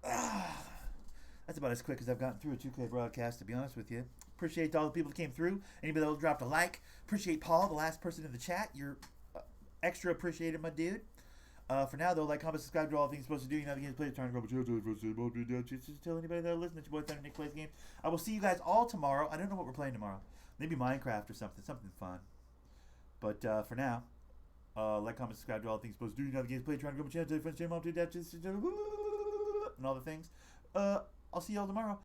that's about as quick as I've gotten through a 2K broadcast, to be honest with you. Appreciate all the people that came through. Anybody that dropped a like. Appreciate Paul, the last person in the chat. You're extra appreciated, my dude. For now, though, like, comment, subscribe to all things you're supposed to do. You know the game's played. Tell anybody that listens that your boy Thundernick plays games. I will see you guys all tomorrow. I don't know what we're playing tomorrow. Maybe Minecraft or something fun. But for now, like, comment, subscribe to all things you're supposed to do. You know the game's played. Trying to go to my channel, tell your friends, tell your mom, tell your dad, and all the things. I'll see you all tomorrow.